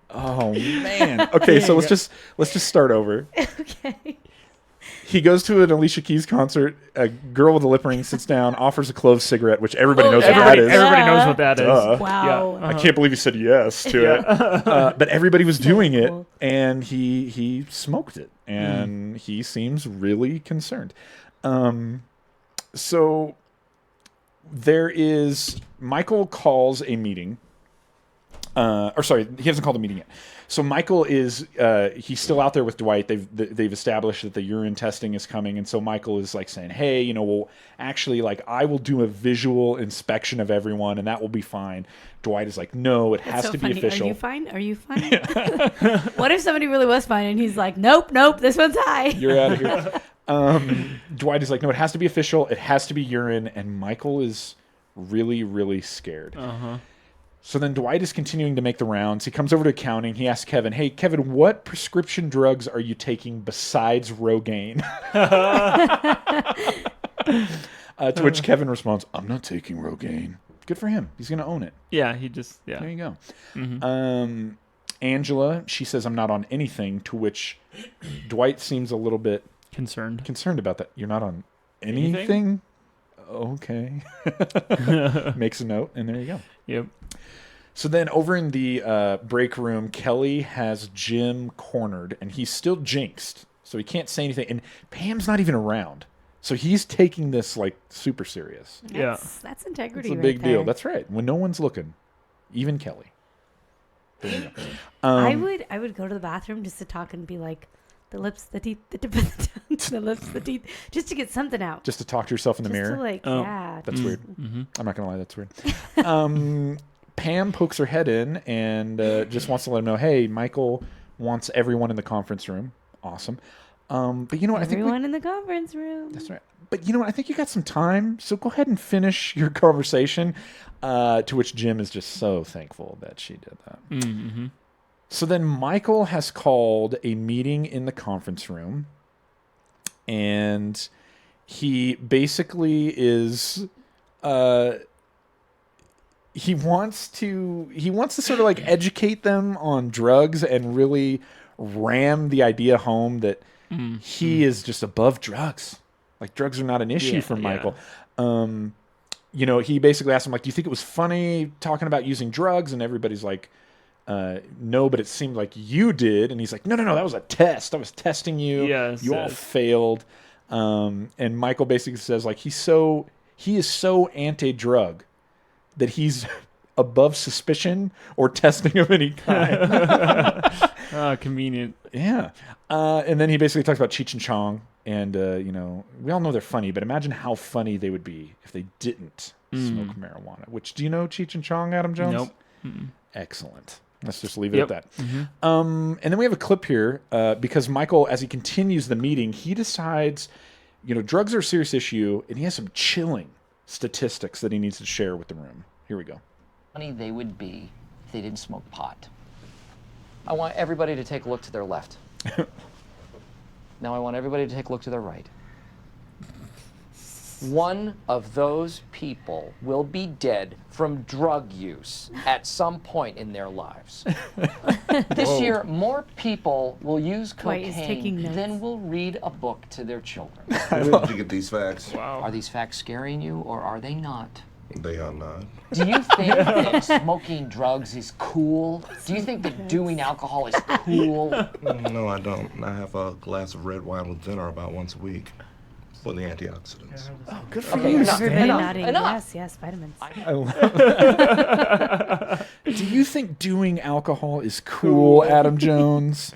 Oh man. Okay, so let's just start over. Okay. He goes to an Alicia Keys concert. A girl with a lip ring sits down, offers a clove cigarette, which everybody knows what that is. Everybody knows what that is. Wow. Yeah. I can't believe he said yes to it. But everybody was doing it, and he smoked it, and he seems really concerned. So there is Michael calls a meeting. Or sorry, he hasn't called a meeting yet. So Michael is he's still out there with Dwight. They've established that the urine testing is coming, and so Michael is like saying, "Hey, well, actually, like I will do a visual inspection of everyone, and that will be fine." Dwight is like, "No, it has to be official." Are you fine? Are you fine? What if somebody really was fine and he's like, "Nope, this one's high." You're out of here. Dwight is like, "No, it has to be official. It has to be urine," and Michael is really, really scared. So then Dwight is continuing to make the rounds. He comes over to accounting. He asks Kevin, "Hey, Kevin, what prescription drugs are you taking besides Rogaine?" To which Kevin responds, "I'm not taking Rogaine." Good for him. He's going to own it. Yeah, he just, There you go. Angela, she says, "I'm not on anything," to which Dwight seems a little bit concerned about that. You're not on anything? Okay. Makes a note, and there you go. Yep. So then over in the break room, Kelly has Jim cornered, and he's still jinxed, so he can't say anything. And Pam's not even around, so he's taking this like super serious. That's integrity. It's a big deal. That's right. When no one's looking, even Kelly. I would go to the bathroom just to talk and be like, the lips, the teeth, the tip of the tongue, the lips, the teeth, just to get something out. Just to talk to yourself in the mirror. That's weird. I'm not gonna lie, that's weird. Pam pokes her head in and just wants to let him know, hey, Michael wants everyone in the conference room. Awesome. But you know what? Everyone in the conference room. That's right. But you know what? I think you got some time, so go ahead and finish your conversation. To which Jim is just so thankful that she did that. So then Michael has called a meeting in the conference room, and he basically is he wants to sort of like educate them on drugs and really ram the idea home that he is just above drugs. Like, drugs are not an issue for Michael. You know, he basically asked him, like, do you think it was funny talking about using drugs? And everybody's like, no, but it seemed like you did. And he's like, no, that was a test. I was testing you. Yes, you all failed. And Michael basically says, like, he is so anti-drug that he's above suspicion or testing of any kind. Convenient. Yeah. And then he basically talks about Cheech and Chong. And, you know, we all know they're funny, but imagine how funny they would be if they didn't smoke marijuana. Which, do you know Cheech and Chong, Adam Jones? Nope. Mm-mm. Excellent. Let's just leave it at that. And then we have a clip here because Michael, as he continues the meeting, he decides, you know, drugs are a serious issue, and he has some chilling statistics that he needs to share with the room. Here we go. Funny they would be if they didn't smoke pot. I want everybody to take a look to their left. Now I want everybody to take a look to their right. One of those people will be dead from drug use at some point in their lives. This year, more people will use cocaine than will read a book to their children. Where did you get these facts? Wow. Are these facts scaring you, or are they not? They are not. Do you think that smoking drugs is cool? Do you think that doing alcohol is cool? No, I don't. I have a glass of red wine with dinner about once a week for the antioxidants. Oh, good for you. Enough. Yes, vitamins. Do you think doing alcohol is cool, Adam Jones?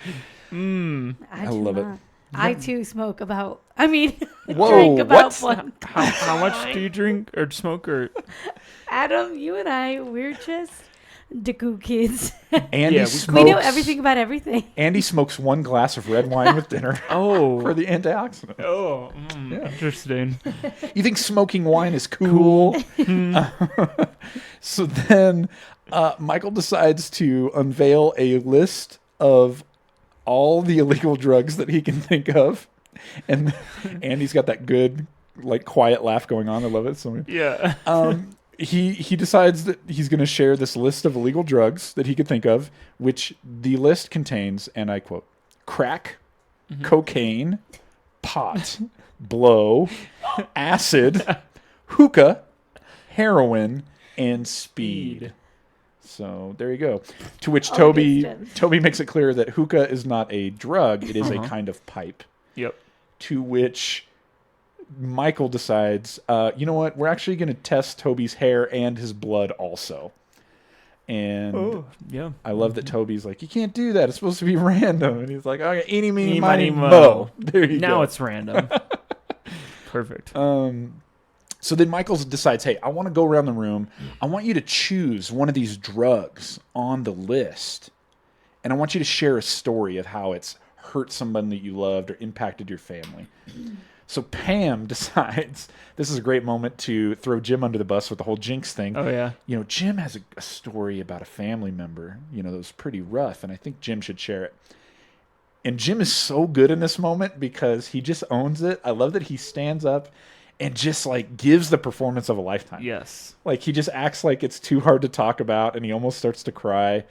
I love it. I too smoke about. Whoa, drink about one. How much do you drink or smoke or? Adam, you and I, we're just the cool kids. Andy we know everything about everything. Andy smokes one glass of red wine with dinner. For the antioxidants. Interesting. You think smoking wine is cool? So then Michael decides to unveil a list of all the illegal drugs that he can think of. And Andy's got that good, like, quiet laugh going on. I love it. So he decides that he's going to share this list of illegal drugs that he could think of, which the list contains, and I quote, crack, cocaine, pot, blow, acid, hookah, heroin, and speed. So there you go. To which Toby makes it clear that hookah is not a drug; it is a kind of pipe. Yep. To which Michael decides, you know what? We're actually going to test Toby's hair and his blood also. And I love that Toby's like, you can't do that. It's supposed to be random. And he's like, okay, eeny, meeny, miny, mo. There you go. Now it's random. Perfect. So then Michael decides, hey, I want to go around the room. I want you to choose one of these drugs on the list. And I want you to share a story of how it's hurt someone that you loved or impacted your family. So Pam decides, this is a great moment to throw Jim under the bus with the whole jinx thing. Oh, yeah. You know, Jim has a story about a family member, you know, that was pretty rough, and I think Jim should share it. And Jim is so good in this moment because he just owns it. I love that he stands up and just, like, gives the performance of a lifetime. Yes. Like, he just acts like it's too hard to talk about, and he almost starts to cry.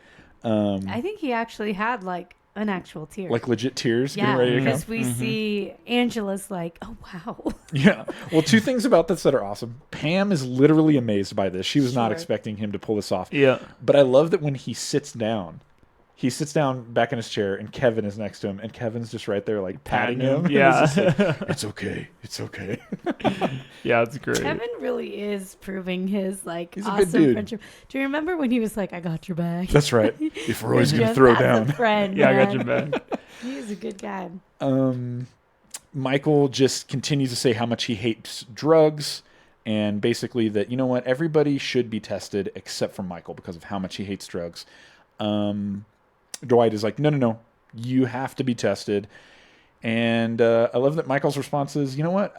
I think he actually had, like, an actual tear. Like legit tears getting ready to come? Because we see Angela's like, oh, wow. Yeah. Well, two things about this that are awesome. Pam is literally amazed by this. She was not expecting him to pull this off. Yeah. But I love that when he sits down back in his chair, and Kevin is next to him, and Kevin's just right there, like, patting him. Yeah. Like, it's okay. It's okay. Yeah, it's great. Kevin really is proving his, like, He's a awesome good dude. friendship. Do you remember when he was like, I got your back? That's right. If Roy's going to throw down. Friend, yeah, man. I got your back. He's a good guy. Michael just continues to say how much he hates drugs, and basically that, you know what, everybody should be tested except for Michael because of how much he hates drugs. Dwight is like, no, you have to be tested. And I love that Michael's response is, you know what,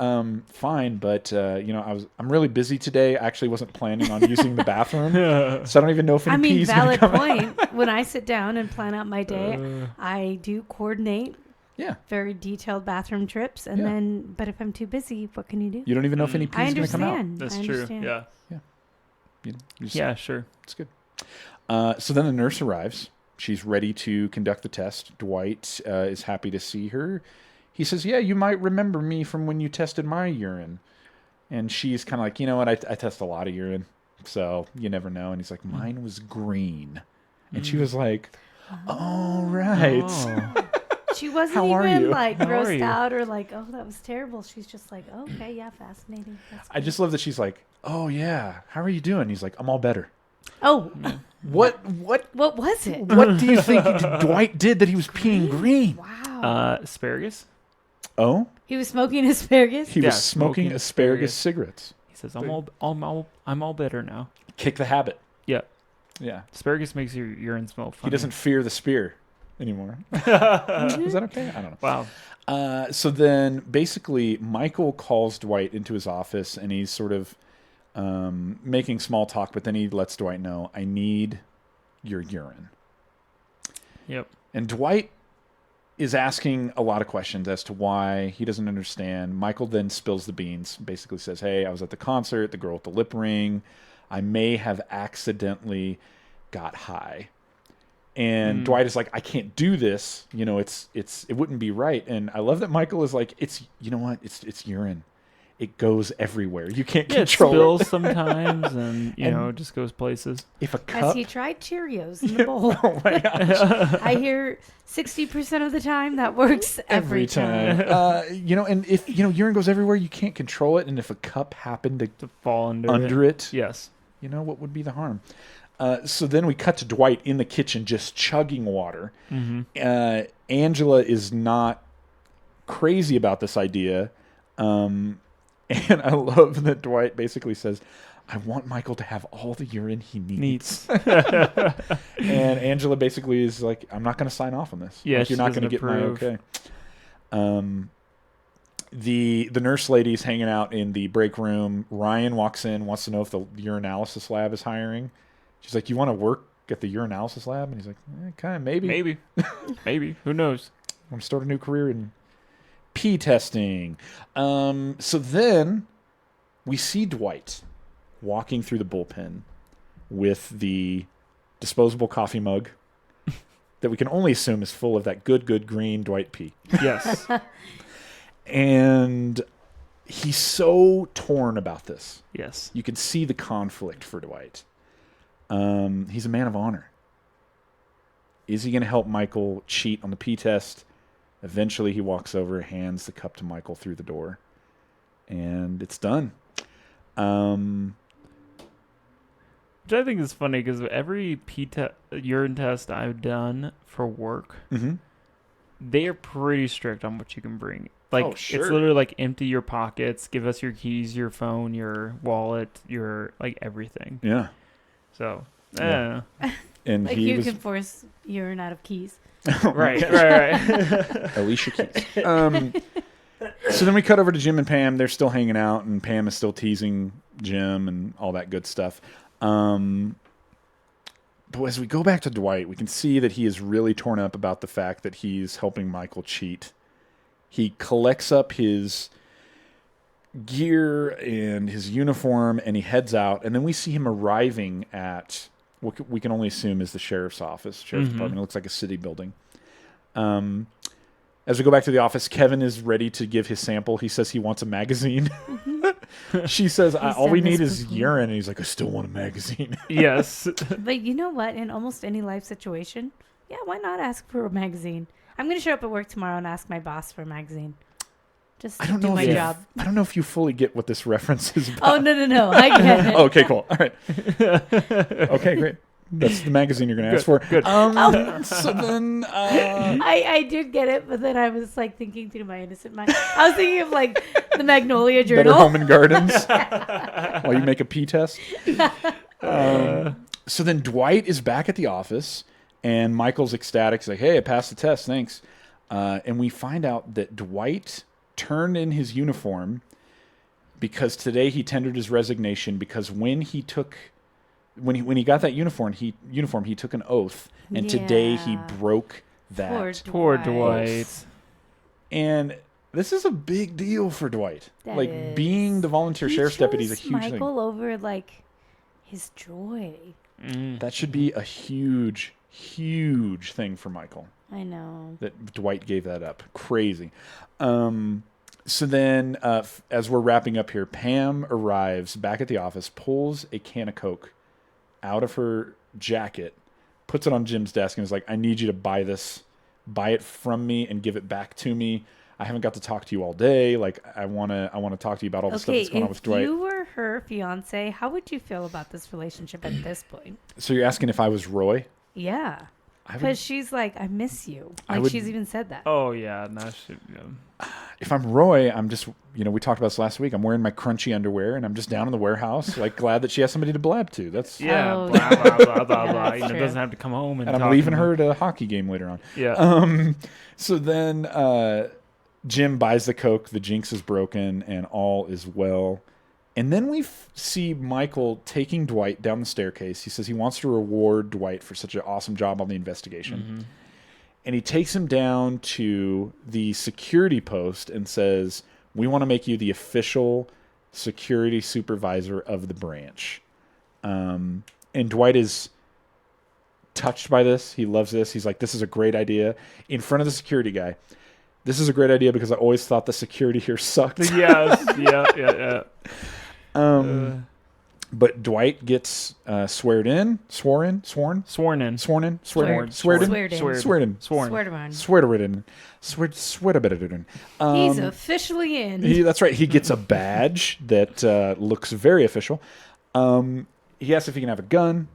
fine, but you know, I'm really busy today. I actually wasn't planning on using the bathroom, so I don't even know if any pee's going to come valid point. out. When I sit down and plan out my day, I do coordinate. Yeah. Very detailed bathroom trips, and then. But if I'm too busy, what can you do? You don't even know if any pee's going to come out. That's true. Yeah. Yeah. Sure. It's good. So then the nurse arrives. She's ready to conduct the test. Dwight is happy to see her. he says, yeah, you might remember me from when you tested my urine. And she's kind of like, you know what? I test a lot of urine, so you never know. And he's like, mine was green. And she was like, oh, right. Oh. She wasn't even like grossed out or like, oh, that was terrible. She's just like, oh, okay, yeah, fascinating. I just love that she's like, oh, yeah, how are you doing? He's like, I'm all better. Oh. What was it? What do you think Dwight did that he was peeing green? Wow. Asparagus. Oh? He was smoking asparagus? He was smoking asparagus cigarettes. He says, I'm all better now. Kick the habit. Yeah. Yeah. Asparagus makes your urine smell funny. He doesn't fear the spear anymore. Is that okay? I don't know. Wow. So then basically Michael calls Dwight into his office and he's sort of making small talk, but then he lets Dwight know, I need your urine. Yep. And Dwight is asking a lot of questions as to why he doesn't understand. Michael then spills the beans, basically says, hey, I was at the concert, the girl with the lip ring. I may have accidentally got high. And Dwight is like, I can't do this. You know, it wouldn't be right. And I love that Michael is like, you know what? It's urine. It goes everywhere. You can't control it. It spills sometimes and, you know, it just goes places. If a cup... Has he tried Cheerios in the bowl? Oh, my gosh. I hear 60% of the time that works every time. You know, and if, you know, urine goes everywhere, you can't control it. And if a cup happened to fall under it, yes. You know, what would be the harm? So then we cut to Dwight in the kitchen just chugging water. Mm-hmm. Angela is not crazy about this idea. And I love that Dwight basically says, I want Michael to have all the urine he needs. And Angela basically is like, I'm not going to sign off on this. Yeah, like, you're not going to get my okay. The nurse lady's hanging out in the break room. Ryan walks in, wants to know if the urinalysis lab is hiring. She's like, you want to work at the urinalysis lab? And he's like, kind of, maybe. Maybe. Who knows? I want to start a new career in pee testing. So then we see Dwight walking through the bullpen with the disposable coffee mug that we can only assume is full of that good green Dwight pee. Yes. And he's so torn about this. Yes. You can see the conflict for Dwight. He's a man of honor. Is he going to help Michael cheat on the pee test? Eventually, he walks over, hands the cup to Michael through the door, and it's done. Which I think is funny because every urine test I've done for work, they are pretty strict on what you can bring. Like, It's literally like empty your pockets, give us your keys, your phone, your wallet, your like everything. Yeah. So, yeah. And like you can force urine out of keys. right. Alicia Keys. So then we cut over to Jim and Pam. They're still hanging out, and Pam is still teasing Jim and all that good stuff. But as we go back to Dwight, we can see that he is really torn up about the fact that he's helping Michael cheat. He collects up his gear and his uniform, and he heads out. And then we see him arriving at what we can only assume is the sheriff's office. Sheriff's department. It looks like a city building. As we go back to the office, Kevin is ready to give his sample. He says he wants a magazine. She says, all we need is urine. And he's like, I still want a magazine. Yes. But you know what? In almost any life situation, yeah, why not ask for a magazine? I'm going to show up at work tomorrow and ask my boss for a magazine. Just to do my job. I don't know if you fully get what this reference is about. Oh, no. I get it. Okay, cool. All right. Okay, great. That's the magazine you're going to ask for. Good. So then... I did get it, but then I was like thinking through my innocent mind. I was thinking of like the Magnolia Journal. Better Home and Gardens. While you make a pee test. So then Dwight is back at the office, and Michael's ecstatic. He's like, hey, I passed the test, thanks. And we find out that Dwight turned in his uniform because today he tendered his resignation because when he got that uniform, he took an oath, and today he broke that. Poor Dwight. And this is a big deal for Dwight. Being the volunteer sheriff's deputy is a huge thing. Michael over like his joy. That should be a huge thing for Michael. I know. That Dwight gave that up. Crazy. So then, as we're wrapping up here, Pam arrives back at the office, pulls a can of Coke out of her jacket, puts it on Jim's desk, and is like, I need you to buy this. Buy it from me and give it back to me. I haven't got to talk to you all day. Like, I want to talk to you about all the stuff that's going on with Dwight. If you were her fiance, how would you feel about this relationship at this point? So you're asking if I was Roy? Yeah. Because she's like, I miss you. She's even said that. Oh, yeah. No, if I'm Roy, I'm just, we talked about this last week. I'm wearing my crunchy underwear, and I'm just down in the warehouse, like, glad that she has somebody to blab to. That's blah, blah, blah, blah. It doesn't have to come home and I'm leaving her to a hockey game later on. Yeah. So then Jim buys the Coke, the jinx is broken, and all is well. And then we see Michael taking Dwight down the staircase. He says he wants to reward Dwight for such an awesome job on the investigation. Mm-hmm. And he takes him down to the security post and says, we want to make you the official security supervisor of the branch. And Dwight is touched by this. He loves this. He's like, this is a great idea. In front of the security guy. This is a great idea because I always thought the security here sucked. Yes. Yeah. But Dwight gets sworn in. He's officially in. That's right. He gets a badge that looks very official. He asks if he can have a gun.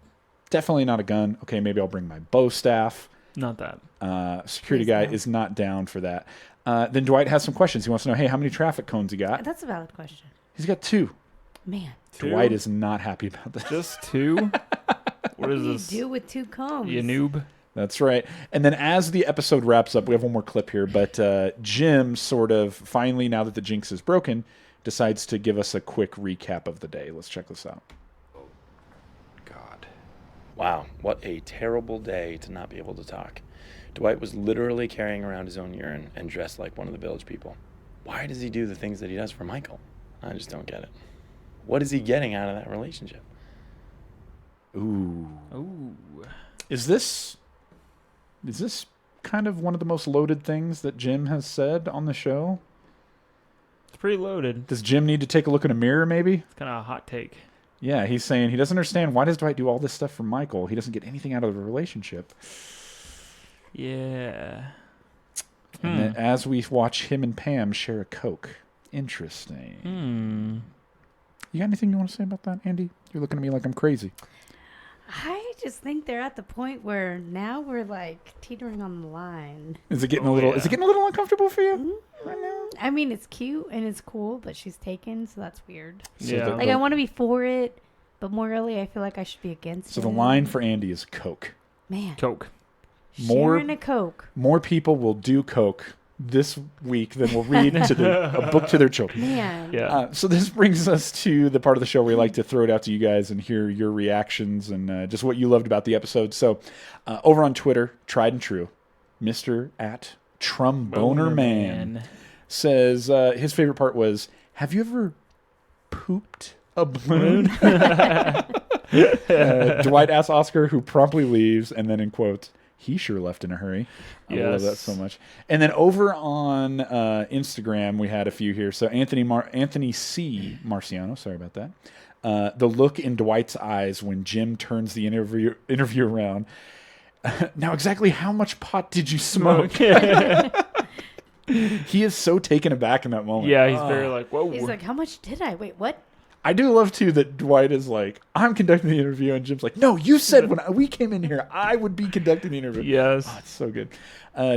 Definitely not a gun. Okay, maybe I'll bring my bow staff. Not that. Security guy is not down for that. Then Dwight has some questions. He wants to know, hey, how many traffic cones you got? That's a valid question. He's got 2. Man. Dwight is not happy about that. Just 2? What is this? Do you do with 2 combs? You noob. That's right. And then as the episode wraps up, we have one more clip here, but Jim sort of finally, now that the jinx is broken, decides to give us a quick recap of the day. Let's check this out. God. Wow, what a terrible day to not be able to talk. Dwight was literally carrying around his own urine and dressed like one of the village people. Why does he do the things that he does for Michael? I just don't get it. What is he getting out of that relationship? Ooh. Is this kind of one of the most loaded things that Jim has said on the show? It's pretty loaded. Does Jim need to take a look in a mirror, maybe? It's kind of a hot take. Yeah, he's saying he doesn't understand, why does Dwight do all this stuff for Michael? He doesn't get anything out of the relationship. Yeah. And then as we watch him and Pam share a Coke. Interesting. You got anything you want to say about that, Andy? You're looking at me like I'm crazy. I just think they're at the point where now we're like teetering on the line. Is it getting a little uncomfortable for you right now? I mean, it's cute and it's cool, but she's taken, so that's weird. Yeah. I want to be for it, but morally, I feel like I should be against it. So the line for Andy is Coke. Man. Coke. Sharing a Coke. More people will do Coke this week than will read a book to their children. Man. Yeah. So this brings us to the part of the show where we like to throw it out to you guys and hear your reactions and just what you loved about the episode. So over on Twitter, tried and true, Mr. at Trumbonerman says his favorite part was, have you ever pooped a balloon? Dwight asks Oscar, who promptly leaves, and then in quotes, he sure left in a hurry. I love that so much. And then over on Instagram, we had a few here. So Anthony C. Marciano, sorry about that. The look in Dwight's eyes when Jim turns the interview around. Now, exactly how much pot did you smoke? He is so taken aback in that moment. Yeah, he's very like, whoa. He's like, how much did I? Wait, what? I do love, too, that Dwight is like, I'm conducting the interview, and Jim's like, no, you said when we came in here, I would be conducting the interview. Yes. Oh, it's so good.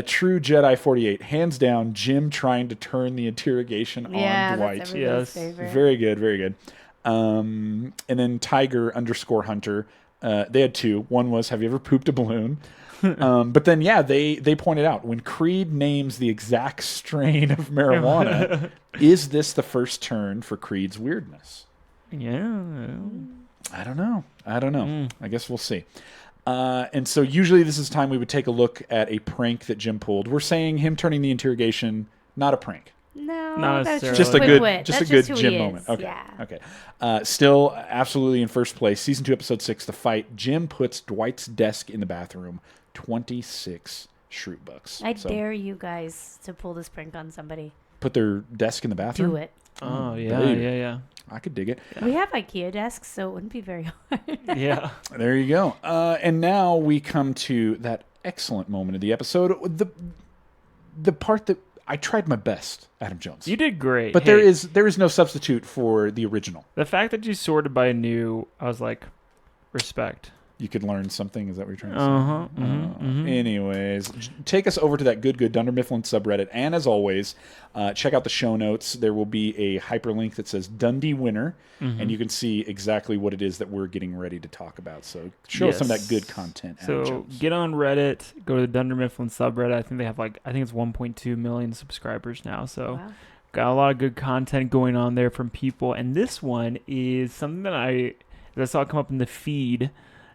True Jedi 48, hands down, Jim trying to turn the interrogation on Dwight. That's everybody's favorite. Very good, very good. And then Tiger_Hunter, they had 2. One was, have you ever pooped a balloon? But then, they pointed out, when Creed names the exact strain of marijuana, is this the first turn for Creed's weirdness? Yeah. I don't know. I guess we'll see. And so usually this is time we would take a look at a prank that Jim pulled. We're saying him turning the interrogation, not a prank. No, not that's necessarily. Just a good Jim moment. Okay. Yeah. Okay. Still absolutely in first place. Season 2, episode 6, The Fight. Jim puts Dwight's desk in the bathroom 26 Shroot bucks. I dare you guys to pull this prank on somebody. Put their desk in the bathroom? Do it. Oh, yeah. I could dig it. We have IKEA desks, so it wouldn't be very hard. Yeah. There you go. And now we come to that excellent moment of the episode. The part that I tried my best, Adam Jones. You did great. But there is no substitute for the original. The fact that you sorted by new, I was like, respect. You could learn something. Is that what you're trying to say? Anyways, take us over to that good Dunder Mifflin subreddit. And as always, check out the show notes. There will be a hyperlink that says Dundie Winner. And you can see exactly what it is that we're getting ready to talk about. So show us some of that good content. Adam Jones. Get on Reddit. Go to the Dunder Mifflin subreddit. I think they have it's 1.2 million subscribers now. So got a lot of good content going on there from people. And this one is something that I saw come up in the feed.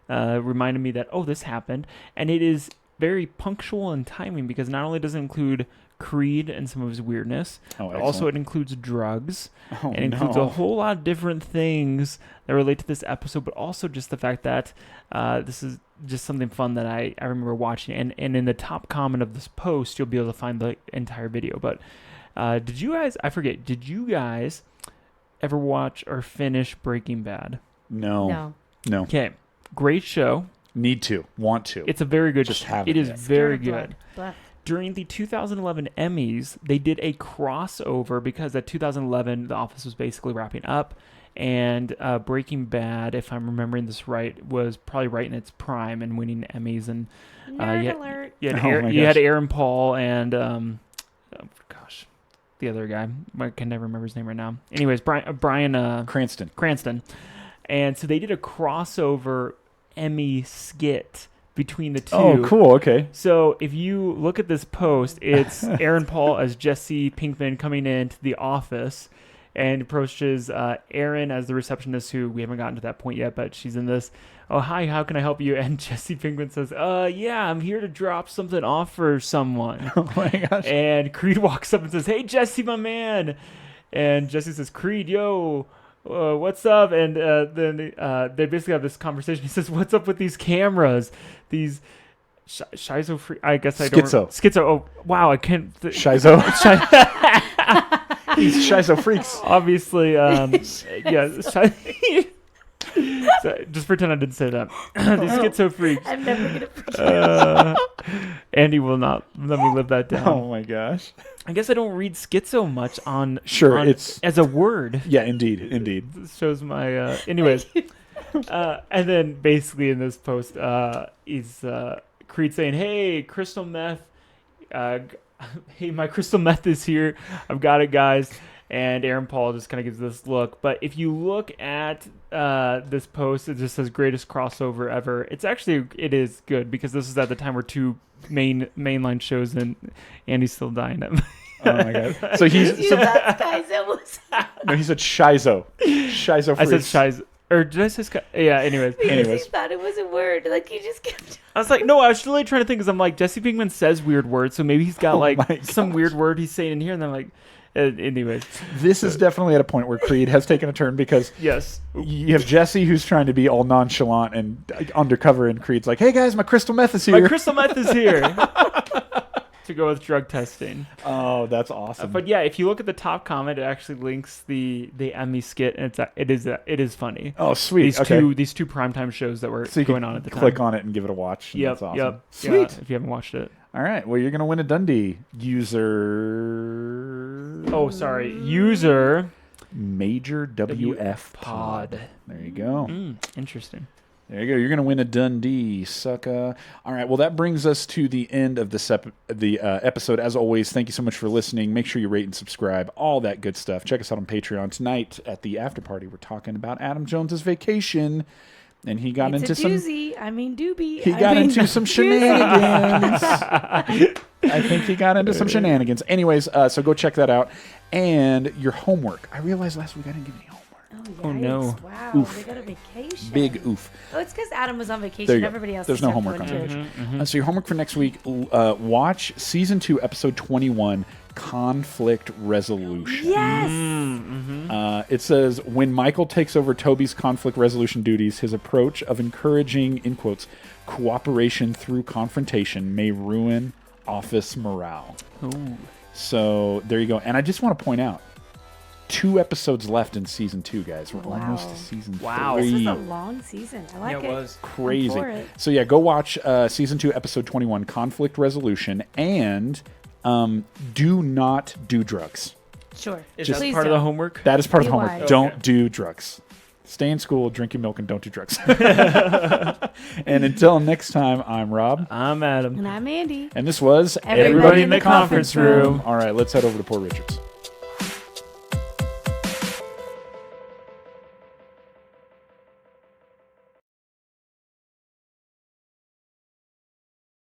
Reminded me that, this happened. And it is very punctual in timing because not only does it include Creed and some of his weirdness, but also it includes drugs. It includes a whole lot of different things that relate to this episode, but also just the fact that this is just something fun that I remember watching. And in the top comment of this post, you'll be able to find the entire video. But did you guys ever watch or finish Breaking Bad? No. Okay. Great show. Need to. Want to. It's a very good show. It is very good. Blah. During the 2011 Emmys, they did a crossover because at 2011, The Office was basically wrapping up. And Breaking Bad, if I'm remembering this right, was probably right in its prime and winning Emmys. And you had Aaron Paul and, the other guy. I can never remember his name right now. Anyways, Brian Cranston. And so they did a crossover Emmy skit between the two. Oh, cool. Okay. So if you look at this post, it's Aaron Paul as Jesse Pinkman coming into the office and approaches Aaron as the receptionist, who we haven't gotten to that point yet, but she's in this. Oh, hi, how can I help you? And Jesse Pinkman says, yeah, I'm here to drop something off for someone. Oh, my gosh. And Creed walks up and says, hey, Jesse, my man. And Jesse says, Creed, yo. What's up? And then they basically have this conversation. He says, what's up with these cameras? These Schizo free. I guess I don't. Schizo. Oh, wow. I can't. Schizo. These Schizo freaks. Obviously. So just pretend I didn't say that. These schizo freaks. I'm never going to forget. Andy will not let me live that down. Oh, my gosh. I guess I don't read schizo much on it's as a word. Yeah, indeed. It shows my anyways. And then basically in this post is Creed saying, "Hey, crystal meth. Hey, my crystal meth is here. I've got it, guys." And Aaron Paul just kind of gives this look. But if you look at this post, it just says greatest crossover ever. It is good because this is at the time where two mainline shows and Andy's still dying. Oh my god! So he said Schizo. Schizo. I said Schizo. Or did I say yeah, anyways. He thought it was a word. Like, he just kept... I was like, no, I was really trying to think because I'm like, Jesse Pinkman says weird words, so maybe he's got some weird word he's saying in here, and I'm like... anyways. This is definitely at a point where Creed has taken a turn because yes, you have Jesse who's trying to be all nonchalant and undercover, and Creed's like, hey guys, my crystal meth is here. My crystal meth is here. To go with drug testing. Oh, that's awesome. But yeah, if you look at the top comment, it actually links the Emmy skit, and it is funny. Oh, sweet. These two primetime shows that were going on at the time. Click on it and give it a watch. That's awesome. Yep. Sweet. Yeah, if you haven't watched it. All right. Well, you're going to win a Dundie user. Oh, sorry. User. Major WF Pod. There you go. Interesting. There you go. You're going to win a Dundee, sucker. All right. Well, that brings us to the end of this episode. As always, thank you so much for listening. Make sure you rate and subscribe. All that good stuff. Check us out on Patreon. Tonight at the after party, we're talking about Adam Jones's vacation. And he got into some... doobie. He got into some shenanigans. I think he got into some shenanigans. Anyways, so go check that out. And your homework. I realized last week I didn't give any homework. Oh, no. Wow, oof. they got a vacation. Big oof. Oh, it's because Adam was on vacation. Everybody else There's no homework on church. So your homework for next week, watch Season 2, Episode 21, Conflict Resolution. Yes! It says, when Michael takes over Toby's conflict resolution duties, his approach of encouraging, in quotes, cooperation through confrontation may ruin office morale. Ooh. So there you go. And I just want to point out, 2 episodes left in season 2, guys. We're almost to season 3. This is a long season. I like it. It was crazy. So yeah, go watch season 2, episode 21, Conflict Resolution, and do not do drugs. Sure. Is that part of the homework? That is part of the homework. wise. Don't do drugs. Stay in school, drink your milk, and don't do drugs. And until next time, I'm Rob. I'm Adam. And I'm Andy. And this was Everybody in the conference room. All right, let's head over to Port Richards.